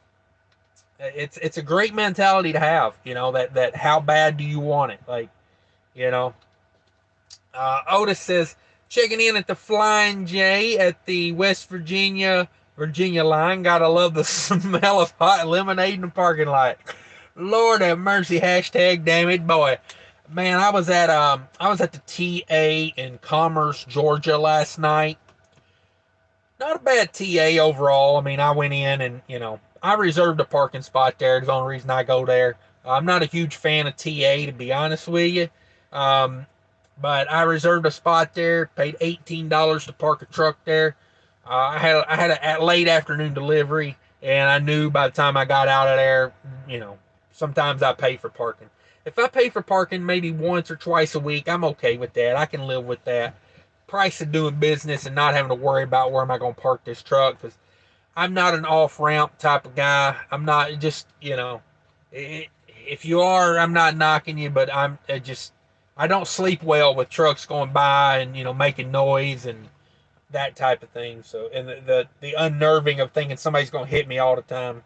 it's a great mentality to have. That how bad do you want it? You know. Otis says, checking in at the Flying J at the West Virginia line. Gotta love the smell of hot lemonade in the parking lot. Lord have mercy. Hashtag damn it, boy. Man, I was at the TA in Commerce, Georgia last night. Not a bad TA overall. I mean, I went in and I reserved a parking spot there. It's the only reason I go there. I'm not a huge fan of TA, to be honest with you. But I reserved a spot there, paid $18 to park a truck there. I had a late afternoon delivery, and I knew by the time I got out of there, sometimes I pay for parking. If I pay for parking maybe once or twice a week, I'm okay with that. I can live with that. Price of doing business and not having to worry about where am I going to park this truck, because I'm not an off-ramp type of guy. I'm not just, if you are, I'm not knocking you, but I don't sleep well with trucks going by and, making noise and that type of thing. So, and the unnerving of thinking somebody's going to hit me all the time.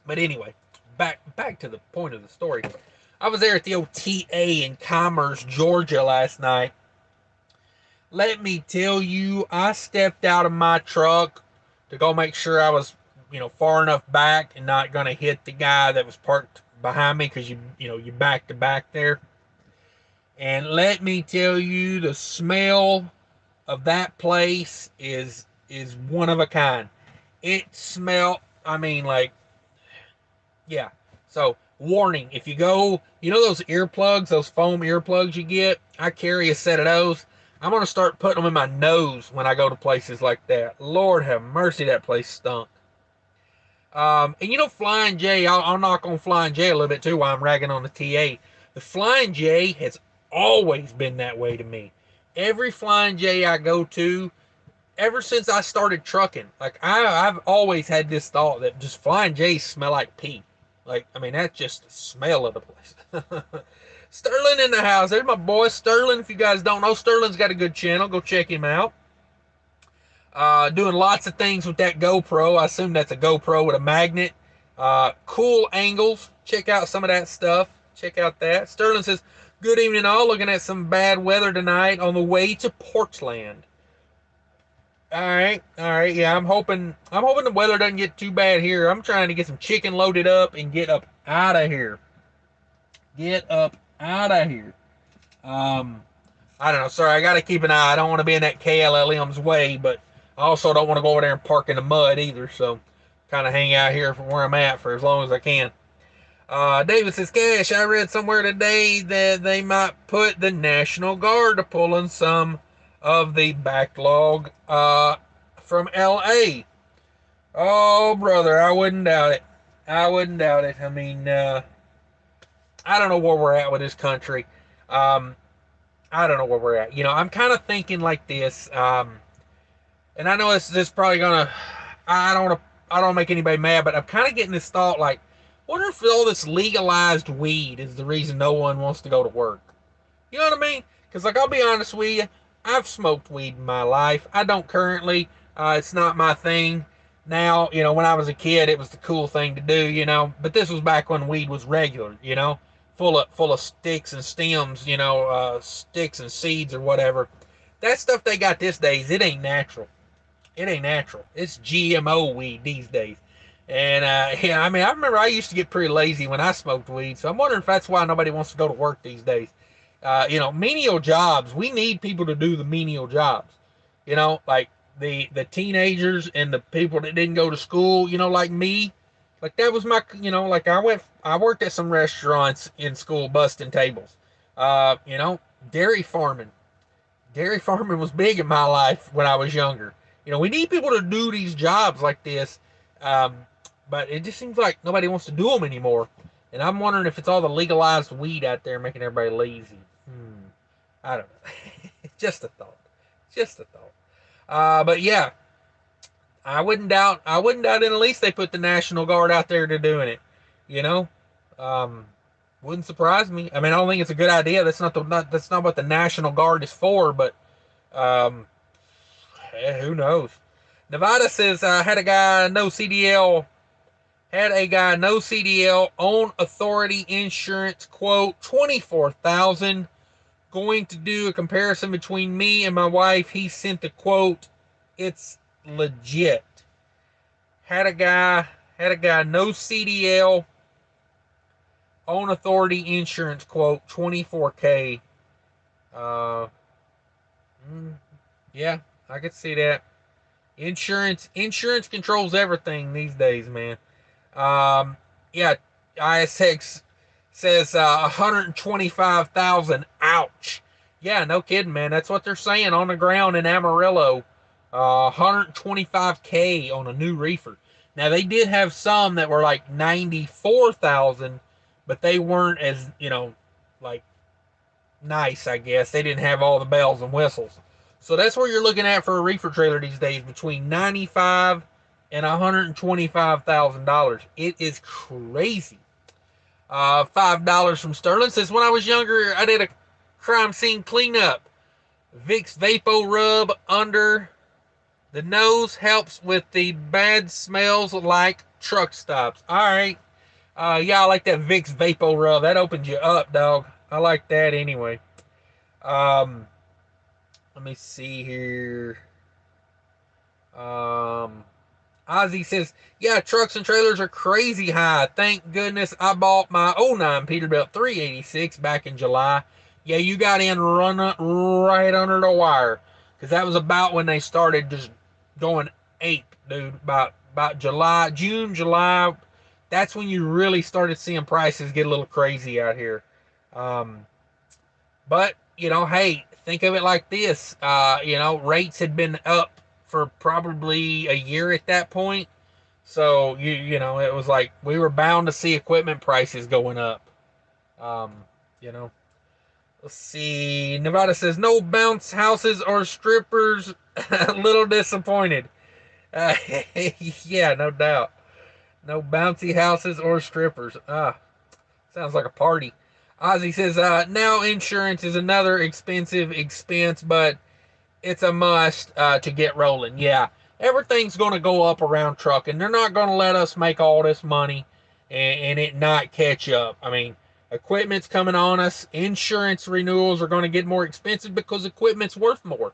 But anyway, back to the point of the story. I was there at the OTA in Commerce, Georgia last night. Let me tell you, I stepped out of my truck to go make sure I was, far enough back and not going to hit the guy that was parked behind me, because you back to back there. And let me tell you, the smell of that place is one of a kind. It smelled, I mean, like, yeah. So, warning, if you go, you know those earplugs, those foam earplugs you get? I carry a set of those. I'm going to start putting them in my nose when I go to places like that. Lord have mercy, that place stunk. And you know, Flying J, I'll knock on Flying J a little bit too while I'm ragging on the TA. The Flying J has always been that way to me. Every Flying J I go to, ever since I started trucking, like I've always had this thought that just Flying J's smell like pee. Like, I mean, that's just the smell of the place. Sterling in the house. There's my boy Sterling. If you guys don't know, Sterling's got a good channel. Go check him out. Doing lots of things with that GoPro. I assume that's a GoPro with a magnet. Cool angles. Check out some of that stuff. Check out that. Sterling says, "Good evening, all. Looking at some bad weather tonight on the way to Portland." All right. Yeah, I'm hoping the weather doesn't get too bad here. I'm trying to get some chicken loaded up and get up out of here. Get up out of here. Um, I don't know. Sorry, I got to keep an eye. I don't want to be in that KLLM's way, but I also don't want to go over there and park in the mud either. So, kind of hang out here from where I'm at for as long as I can. David says, "Cash, I read somewhere today that they might put the National Guard to pulling some of the backlog from LA." Oh, brother, I wouldn't doubt it. I wouldn't doubt it. I mean, I don't know where we're at with this country. Um, I don't know where we're at. You know, I'm kind of thinking like this, and I know this probably gonna. I don't make anybody mad, but I'm kind of getting this thought like, wonder if all this legalized weed is the reason no one wants to go to work. You know what I mean? Because like I'll be honest with you, I've smoked weed in my life. I don't currently. It's not my thing. Now, you know, when I was a kid, it was the cool thing to do. You know, but this was back when weed was regular. You know, full of sticks and stems. You know, sticks and seeds or whatever. That stuff they got these days, it ain't natural. It ain't natural. It's GMO weed these days. And yeah, I mean, I remember I used to get pretty lazy when I smoked weed, so I'm wondering if that's why nobody wants to go to work these days. You know, menial jobs. We need people to do the menial jobs. You know, like the teenagers and the people that didn't go to school. You know, like me. Like that was my. You know, like I worked at some restaurants in school, busting tables. You know, dairy farming. Dairy farming was big in my life when I was younger. You know, we need people to do these jobs like this, um, but it just seems like nobody wants to do them anymore. And I'm wondering if it's all the legalized weed out there making everybody lazy. I don't know. Just a thought. Just a thought. But yeah, I wouldn't doubt in the least they put the National Guard out there to doing it. You know, um, wouldn't surprise me. I mean, I don't think it's a good idea. That's not what the National Guard is for. But um, who knows? Nevada says had a guy no CDL own authority insurance quote 24,000. Going to do a comparison between me and my wife. He sent the quote. It's legit. Had a guy no CDL own authority insurance quote 24K. Uh, yeah, I could see that. Insurance controls everything these days, man. Yeah, ISX says 125,000. Ouch. Yeah, no kidding, man. That's what they're saying on the ground in Amarillo. 125K on a new reefer. Now they did have some that were like 94,000, but they weren't as, you know, like nice, I guess. They didn't have all the bells and whistles. So that's where you're looking at for a reefer trailer these days, between 95 and $125,000. It is crazy. $5 from Sterling says, when I was younger, I did a crime scene cleanup. Vicks Vapo Rub under the nose helps with the bad smells like truck stops. All right. Yeah, I like that Vicks Vapo Rub. That opens you up, dog. I like that anyway. Let me see here. Ozzy says, yeah, trucks and trailers are crazy high. Thank goodness I bought my '09 Peterbilt 386 back in July. Yeah, you got in right under the wire. because that was about when they started just going ape, dude. About July, June, July. That's when you really started seeing prices get a little crazy out here. Um, but hey, think of it like this. Rates had been up for probably a year at that point. So it was like we were bound to see equipment prices going up. Um, you know, let's see. Nevada says no bounce houses or strippers. A little disappointed. Uh, yeah, no doubt. No bouncy houses or strippers. Sounds like a party. Ozzy says now insurance is another expensive expense, but it's a must to get rolling. Yeah, everything's going to go up around trucking. They're not going to let us make all this money and it not catch up. I mean, equipment's coming on us. Insurance renewals are going to get more expensive because equipment's worth more.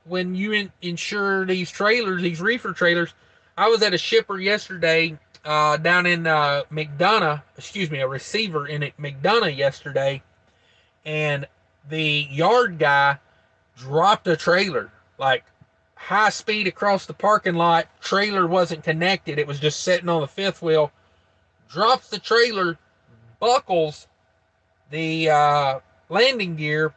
When you insure these trailers, these reefer trailers. I was at a shipper yesterday down in McDonough. Excuse me, a receiver in McDonough yesterday, and the yard guy dropped a trailer, like high speed across the parking lot. Trailer wasn't connected, it was just sitting on the fifth wheel. Drops the trailer, buckles the landing gear,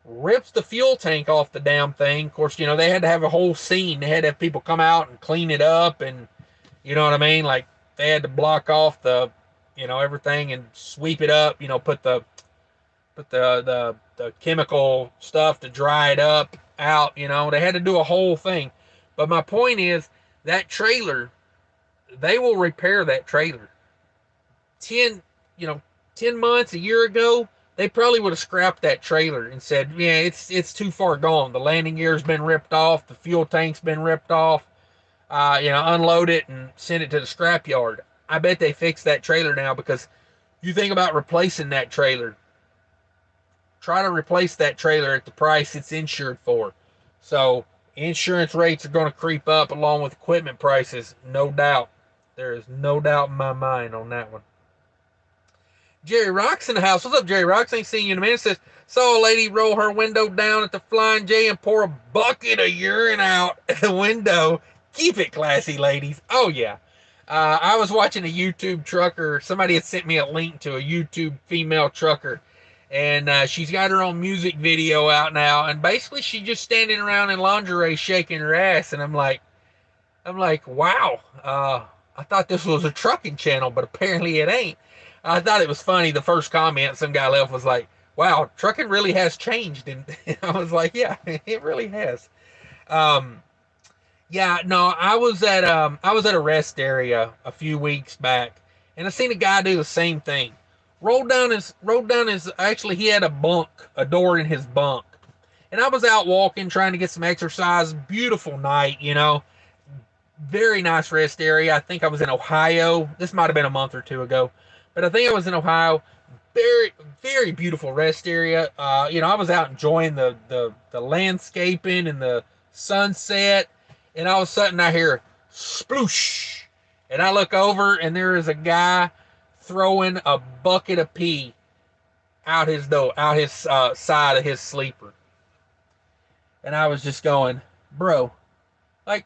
rips the fuel tank off the damn thing. Of course, they had to have a whole scene. They had to have people come out and clean it up, and you know what I mean? Like, they had to block off the everything and sweep it up, put the chemical stuff to dry it up out. They had to do a whole thing. But my point is, that trailer, they will repair that trailer. 10 you know 10 months, a year ago, they probably would have scrapped that trailer and said, yeah, it's too far gone. The landing gear's been ripped off, the fuel tank's been ripped off. Unload it and send it to the scrap yard. I bet they fixed that trailer now, because you think about replacing that trailer. Try to replace that trailer at the price it's insured for. So insurance rates are going to creep up along with equipment prices, no doubt. There is no doubt in my mind on that one. Jerry Rock's in the house. What's up, Jerry Rocks? Ain't seen you in a minute. Says, saw a lady roll her window down at the Flying J and pour a bucket of urine out the window. Keep it classy, ladies. Oh, yeah. I was watching a YouTube trucker. Somebody had sent me a link to a YouTube female trucker, and she's got her own music video out now, and basically she's just standing around in lingerie shaking her ass, and I'm like, wow. I thought this was a trucking channel, but apparently it ain't. I thought it was funny. The first comment some guy left was like, wow, trucking really has changed. And I was like, yeah, it really has. Yeah, no, I was at a rest area a few weeks back, and I seen a guy do the same thing. Rolled down his actually, he had a door in his bunk. And I was out walking, trying to get some exercise. Beautiful night, very nice rest area. I think I was in Ohio. This might have been a month or two ago, but I think I was in Ohio. Very, very beautiful rest area. I was out enjoying the landscaping and the sunset, and all of a sudden I hear sploosh, and I look over, and there is a guy throwing a bucket of pee out his side of his sleeper, and I was just going, bro, like,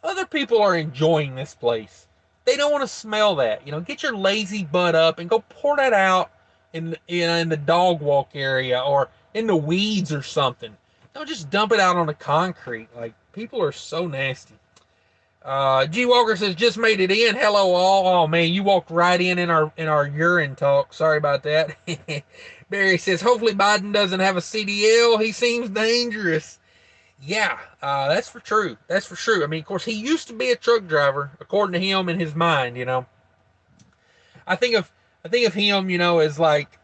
other people are enjoying this place. They don't want to smell that. Get your lazy butt up and go pour that out in the dog walk area or in the weeds or something. Don't just dump it out on the concrete. Like, people are so nasty. G Walker says, just made it in. Hello all. Oh man, you walked right in our urine talk. Sorry about that. Barry says, hopefully Biden doesn't have a CDL. He seems dangerous. Yeah, that's for true. That's for true. I mean, of course, he used to be a truck driver, according to him in his mind. I think of him, as like,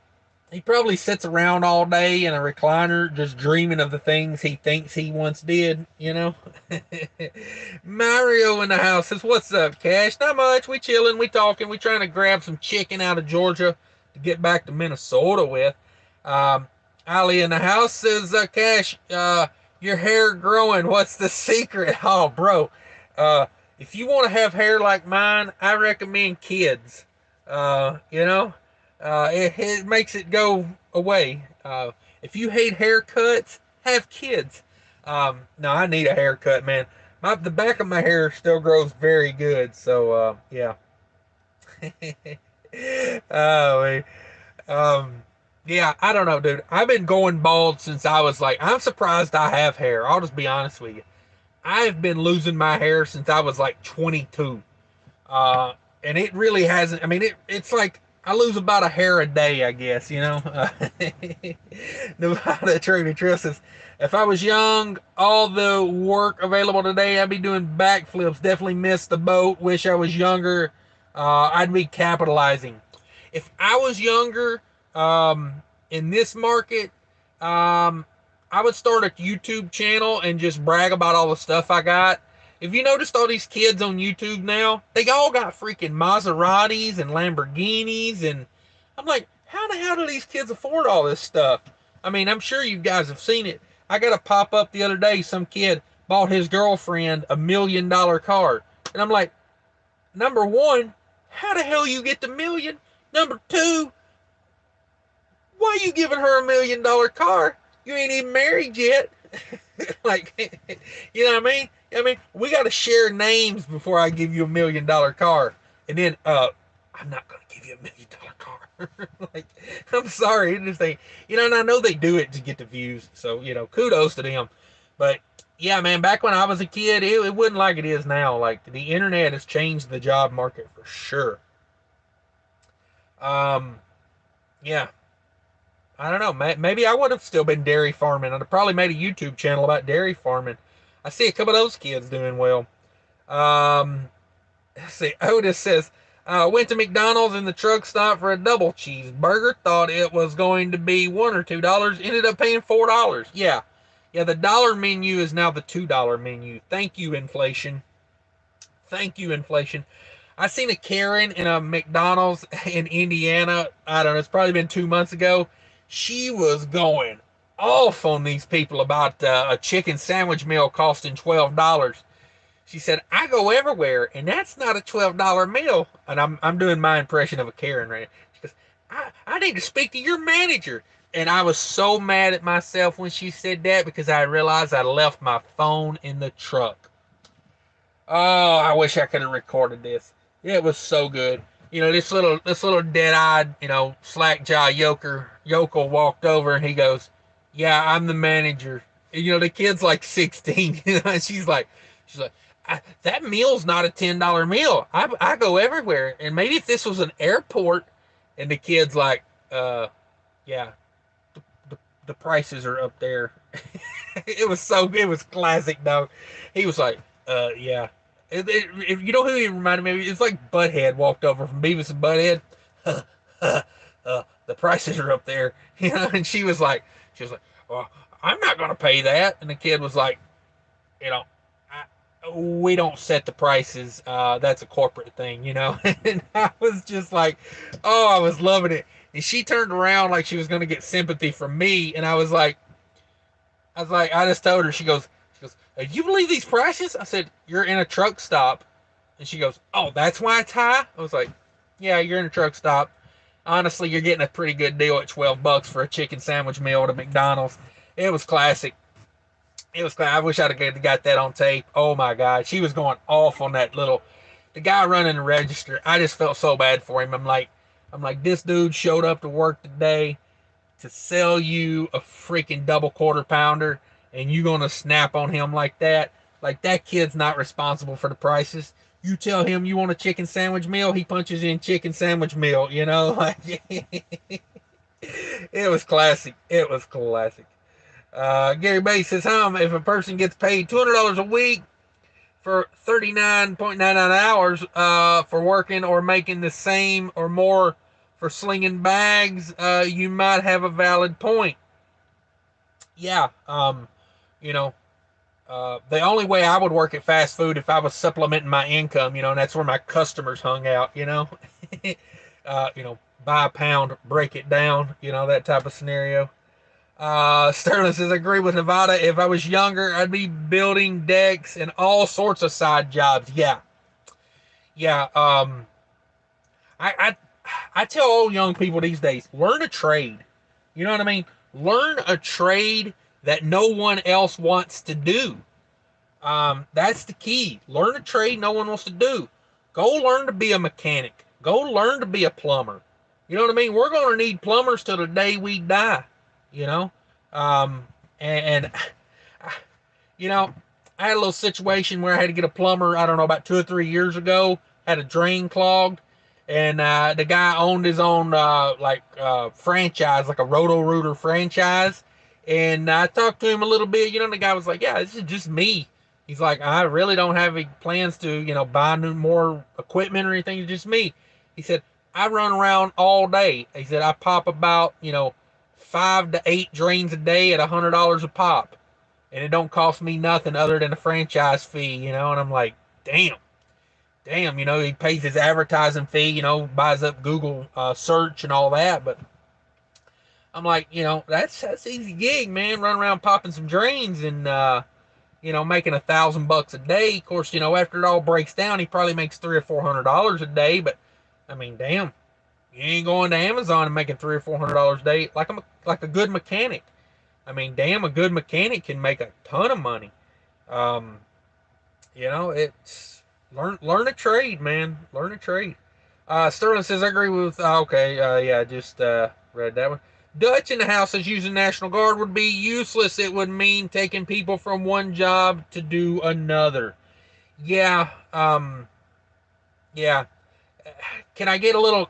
he probably sits around all day in a recliner, just dreaming of the things he thinks he once did. Mario in the house says, "What's up, Cash? Not much. We chilling. We talking. We trying to grab some chicken out of Georgia to get back to Minnesota with." Ali in the house says, "Cash, your hair growing. What's the secret?" Oh, bro. If you want to have hair like mine, I recommend kids. It makes it go away. If you hate haircuts, have kids. No, I need a haircut, man. The back of my hair still grows very good. So yeah. Oh, wait. Um, yeah, I don't know, dude. I've been going bald since I was like, I'm surprised I have hair. I'll just be honest with you. I've been losing my hair since I was like 22. Uh, and it really hasn't. I mean, it's like I lose about a hair a day, I guess, you know. Nevada Trudy Tristis. If I was young, all the work available today, I'd be doing backflips. Definitely missed the boat. Wish I was younger. I'd be capitalizing. If I was younger, in this market, um, I would start a YouTube channel and just brag about all the stuff I got. If you noticed all these kids on YouTube now, they all got freaking Maseratis and Lamborghinis, and I'm like, how the hell do these kids afford all this stuff? I mean, I'm sure you guys have seen it. I got a pop up the other day. Some kid bought his girlfriend $1 million car, and I'm like, number one, how the hell you get the million? Number two, why are you giving her $1 million car? You ain't even married yet. Like, you know what I mean? I mean, we got to share names before I give you $1 million car, and then I'm not gonna give you $1 million car. Like, I'm sorry, it just ain't, you know. And I know they do it to get the views, so you know, kudos to them. But yeah, man, back when I was a kid, it wasn't like it is now. Like the internet has changed the job market for sure. Um, yeah, I don't know. Maybe I would have still been dairy farming. I'd have probably made a YouTube channel about dairy farming. I see a couple of those kids doing well. Um, let's see. Otis says, went to McDonald's in the truck stop for a double cheeseburger. Thought it was going to be $1 or $2. Ended up paying $4. Yeah. Yeah, the dollar menu is now the $2 menu. Thank you, inflation. Thank you, inflation. I seen a Karen in a McDonald's in Indiana. I don't know. It's probably been 2 months ago. She was going off on these people about a chicken sandwich meal costing $12. She said, "I go everywhere, and that's not a $12 meal." And I'm doing my impression of a Karen right now. She goes, I need to speak to your manager. And I was so mad at myself when she said that because I realized I left my phone in the truck. Oh, I wish I could have recorded this. It was so good. You know, this little dead-eyed, you know, slack-jaw yokel walked over and he goes, "Yeah, I'm the manager." And, you know, the kid's like 16. You know, and she's like, that meal's not a $10 meal. I go everywhere. And maybe if this was an airport, and the kid's like, yeah, the, the, the prices are up there. It was classic though. He was like, yeah. You know who he reminded me of? It's like Butthead walked over from Beavis and Butthead. The prices are up there, you know. And she was like, well, I'm not gonna pay that. And the kid was like, you know, we don't set the prices. That's a corporate thing, you know. And I was just like, oh, I was loving it. And she turned around like she was gonna get sympathy from me, and I just told her. She goes, you believe these prices? I said, you're in a truck stop. And she goes, oh, that's why it's high? I was like, yeah, you're in a truck stop. Honestly, you're getting a pretty good deal at $12 for a chicken sandwich meal at a McDonald's. It was classic. I wish I'd have got that on tape. Oh my God. She was going off on the guy running the register. I just felt so bad for him. I'm like, this dude showed up to work today to sell you a freaking double quarter pounder, and you gonna snap on him like that? Like, that kid's not responsible for the prices. You tell him you want a chicken sandwich meal, he punches in chicken sandwich meal, you know? Like, it was classic. It was classic. Gary Bay says, if a person gets paid $200 a week for 39.99 hours for working or making the same or more for slinging bags, you might have a valid point. Yeah, you know, the only way I would work at fast food if I was supplementing my income, you know, and that's where my customers hung out, you know. You know, buy a pound, break it down, you know, that type of scenario. Sterling says, I agree with Nevada. If I was younger, I'd be building decks and all sorts of side jobs. Yeah. Yeah. I, I tell all young people these days, learn a trade. You know what I mean? Learn a trade. that no one else wants to do. That's the key. Learn a trade no one wants to do. Go learn to be a mechanic. Go learn to be a plumber. You know what I mean? We're going to need plumbers till the day we die. You know, um, and you know, I had a little situation where I had to get a plumber. I don't know, about 2 or 3 years ago. Had a drain clogged, and the guy owned his own franchise, like a Roto Rooter franchise. And I talked to him a little bit. You know, and the guy was like, "Yeah, this is just me." He's like, "I really don't have any plans to, buy more equipment or anything. It's just me." He said, "I run around all day." He said, "I pop about, 5 to 8 drains a day at $100 a pop, and it don't cost me nothing other than a franchise fee." And I'm like, damn. He pays his advertising fee. Buys up Google search and all that. But I'm like, that's easy gig, man. Run around popping some drains and making $1,000 a day. Of course, after it all breaks down, he probably makes $300 or $400 a day. But I mean, damn, you ain't going to Amazon and making $300 or $400 a day like a good mechanic. I mean, damn, a good mechanic can make a ton of money. It's learn a trade, man. Learn a trade. Sterling says, I agree with. Okay, yeah, just read that one. Dutch in the house says using National Guard would be useless. It would mean taking people from one job to do another. Yeah, yeah. Can I get a little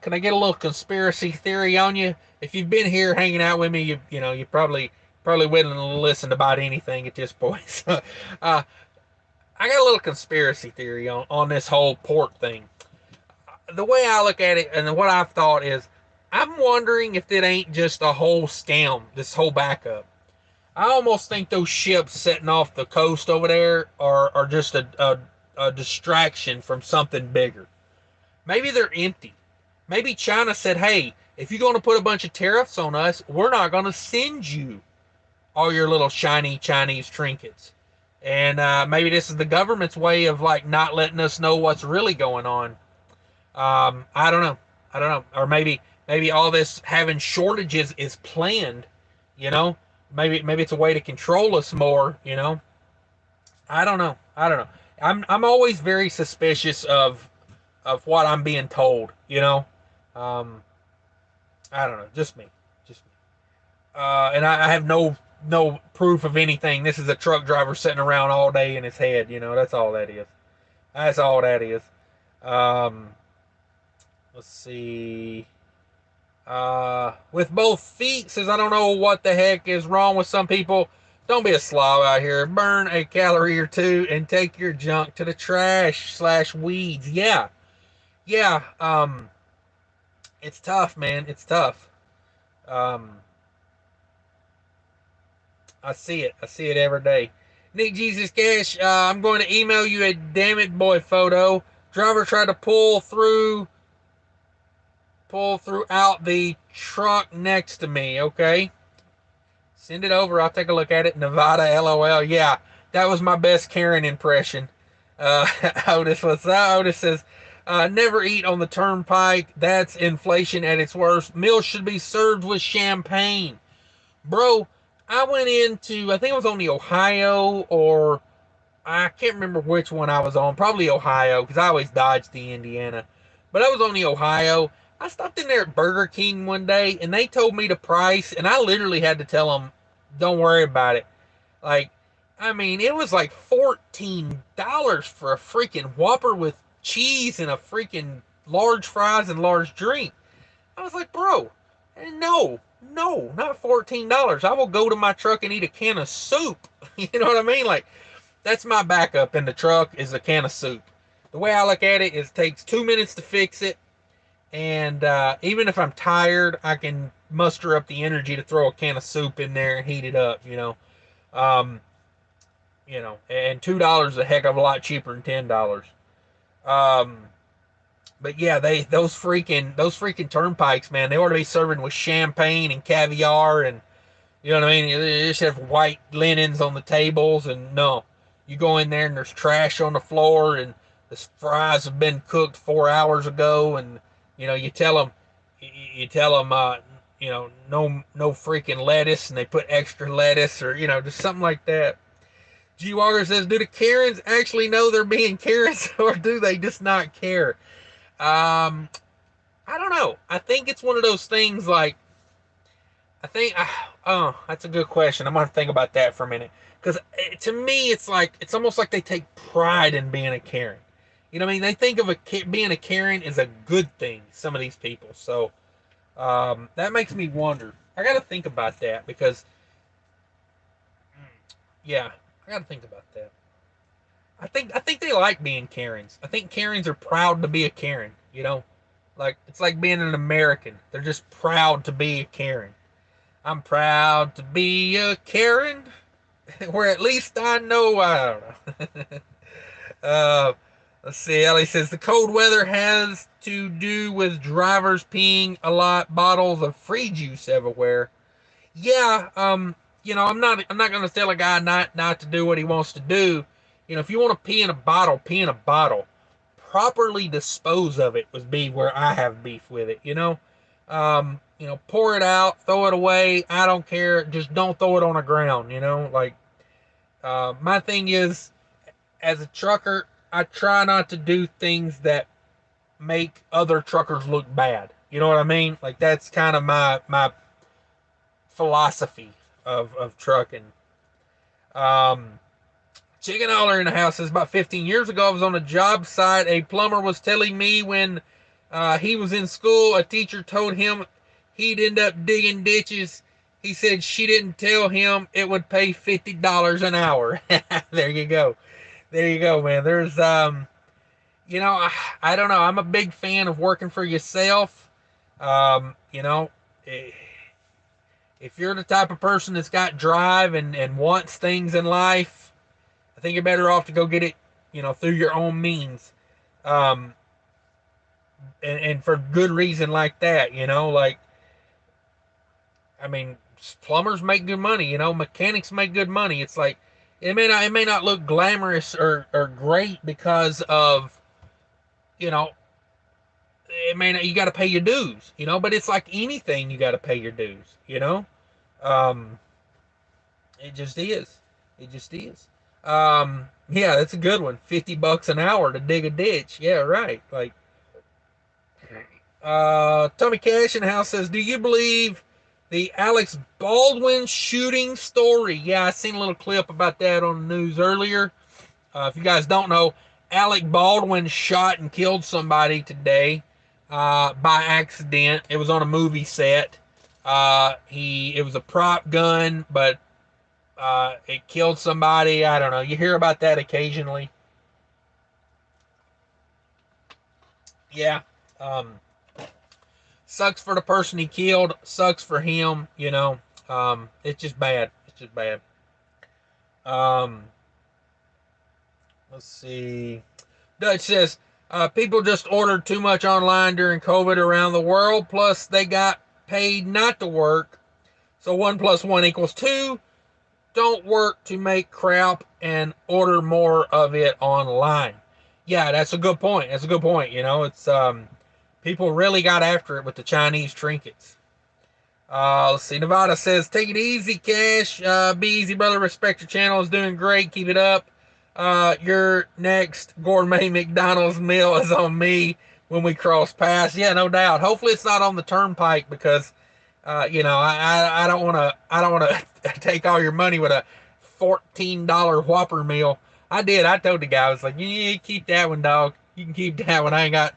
conspiracy theory on you? If you've been here hanging out with me, you probably willing to listen about anything at this point. So, I got a little conspiracy theory on this whole port thing. The way I look at it and what I've thought is, I'm wondering if it ain't just a whole scam, this whole backup. I almost think those ships setting off the coast over there are just a distraction from something bigger. Maybe they're empty. Maybe China said, hey, if you're going to put a bunch of tariffs on us, we're not going to send you all your little shiny Chinese trinkets. And maybe this is the government's way of not letting us know what's really going on. I don't know. Or maybe all this having shortages is planned. You know, maybe it's a way to control us more. I don't know. I'm always very suspicious of what I'm being told. Um, I don't know. Just me. And I have no proof of anything. This is a truck driver sitting around all day in his head. That's all that is. That's all that is. Um, let's see. With both feet, says, I don't know what the heck is wrong with some people. Don't be a slob out here. Burn a calorie or two and take your junk to the trash/weeds. Yeah. It's tough, man. It's tough. Um, I see it. I see it every day. Nick Jesus Cash, I'm going to email you a damn it boy photo. Driver tried to pull out the truck next to me. Okay. Send it over. I'll take a look at it. Nevada, LOL. Yeah, that was my best Karen impression. Otis, what's that? Otis says, never eat on the turnpike. That's inflation at its worst. Meals should be served with champagne. Bro, I went into, I think it was on the Ohio, or I can't remember which one I was on. Probably Ohio, because I always dodge the Indiana. But I was on the Ohio. I stopped in there at Burger King one day, and they told me the price, and I literally had to tell them, don't worry about it. It was like $14 for a freaking Whopper with cheese and a freaking large fries and large drink. I was like, bro, no, not $14. I will go to my truck and eat a can of soup. You know what I mean? That's my backup in the truck, is a can of soup. The way I look at it is, it takes 2 minutes to fix it. And even if I'm tired, I can muster up the energy to throw a can of soup in there and heat it up, and $2 is a heck of a lot cheaper than $10. But yeah, those freaking turnpikes, man, they ought to be serving with champagne and caviar, and you know what I mean? They just have white linens on the tables, and no, you go in there and there's trash on the floor, and the fries have been cooked 4 hours ago, and you tell them, no freaking lettuce, and they put extra lettuce, or just something like that. G Walker says, do the Karens actually know they're being Karens, or do they just not care? I don't know. I think it's one of those things like, I think, oh, that's a good question. I'm going to think about that for a minute. Because to me, it's almost like they take pride in being a Karen. You know what I mean? They think of being a Karen is a good thing, some of these people. So that makes me wonder. I got to think about that because, yeah, I got to think about that. I think they like being Karens. I think Karens are proud to be a Karen, Like it's like being an American. They're just proud to be a Karen. I'm proud to be a Karen, where at least I know I don't know. uh, let's see. Ellie says the cold weather has to do with drivers peeing a lot, bottles of free juice everywhere. Yeah, I'm not gonna tell a guy not to do what he wants to do. If you want to pee in a bottle, pee in a bottle. Properly dispose of it would be where I have beef with it. Pour it out, throw it away. I don't care. Just don't throw it on the ground. Like my thing is, as a trucker, I try not to do things that make other truckers look bad. You know what I mean? Like that's kind of my philosophy of trucking. Um, Chicken Holler in the house says about 15 years ago, I was on a job site. A plumber was telling me when he was in school, a teacher told him he'd end up digging ditches. He said she didn't tell him it would pay $50 an hour. There you go. There you go, man. There's, I don't know. I'm a big fan of working for yourself. Um, you know, eh, if you're the type of person that's got drive and wants things in life, I think you're better off to go get it, through your own means. Um, and for good reason like that, like, I mean, plumbers make good money, mechanics make good money. It's like, it may not look glamorous or great because of, you know, it may not, you got to pay your dues, but it's like anything, you got to pay your dues. Um, it just is. It just is. Yeah, that's a good one. $50 an hour to dig a ditch. Yeah, right. Like, Tommy Cash in the house says, do you believe the Alex Baldwin shooting story? Yeah, I seen a little clip about that on the news earlier. If you guys don't know, Alec Baldwin shot and killed somebody today by accident. It was on a movie set. It was a prop gun, but it killed somebody. I don't know. You hear about that occasionally. Yeah. Um, Sucks for the person he killed. Sucks for him. It's just bad. It's just bad. Um, let's see. Dutch says, people just ordered too much online during COVID around the world. Plus, they got paid not to work. So 1+1 = 2. Don't work to make crap and order more of it online. Yeah, that's a good point. That's a good point. It's people really got after it with the Chinese trinkets. Let's see. Nevada says, take it easy, Cash. Be easy, brother. Respect your channel. Is doing great. Keep it up. Your next gourmet McDonald's meal is on me when we cross paths. Yeah, no doubt. Hopefully it's not on the turnpike because, I don't want to take all your money with a $14 Whopper meal. I did. I told the guy, I was like, yeah, keep that one, dog. You can keep that one. I,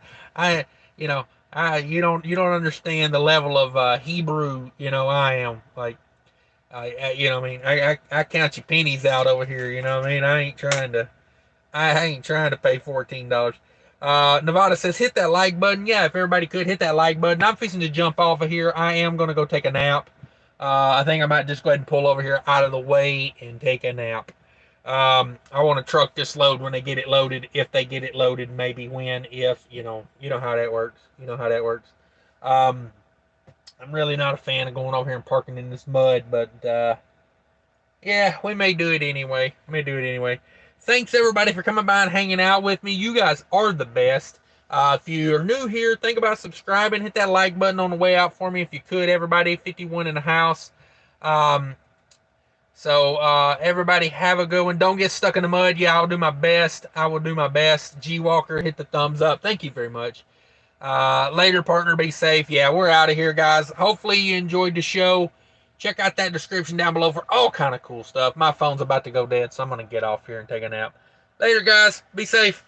you know, you don't understand the level of Hebrew, I am. Like, I count your pennies out over here, I ain't trying to pay $14. Nevada says, hit that like button. Yeah, if everybody could hit that like button. I'm fixing to jump off of here. I am going to go take a nap. I think I might just go ahead and pull over here out of the way and take a nap. I want to truck this load when they get it loaded. If they get it loaded, maybe when, if, you know how that works. You know how that works. I'm really not a fan of going over here and parking in this mud, but, yeah, we may do it anyway. Thanks everybody for coming by and hanging out with me. You guys are the best. If you're new here, think about subscribing. Hit that like button on the way out for me if you could. Everybody, 51 in the house. Um, everybody have a good one. Don't get stuck in the mud. Yeah, I'll do my best. I will do my best. G Walker, hit the thumbs up. Thank you very much. Later, partner. Be safe. Yeah, we're out of here, guys. Hopefully you enjoyed the show. Check out that description down below for all kind of cool stuff. My phone's about to go dead, so I'm going to get off here and take a nap. Later, guys. Be safe.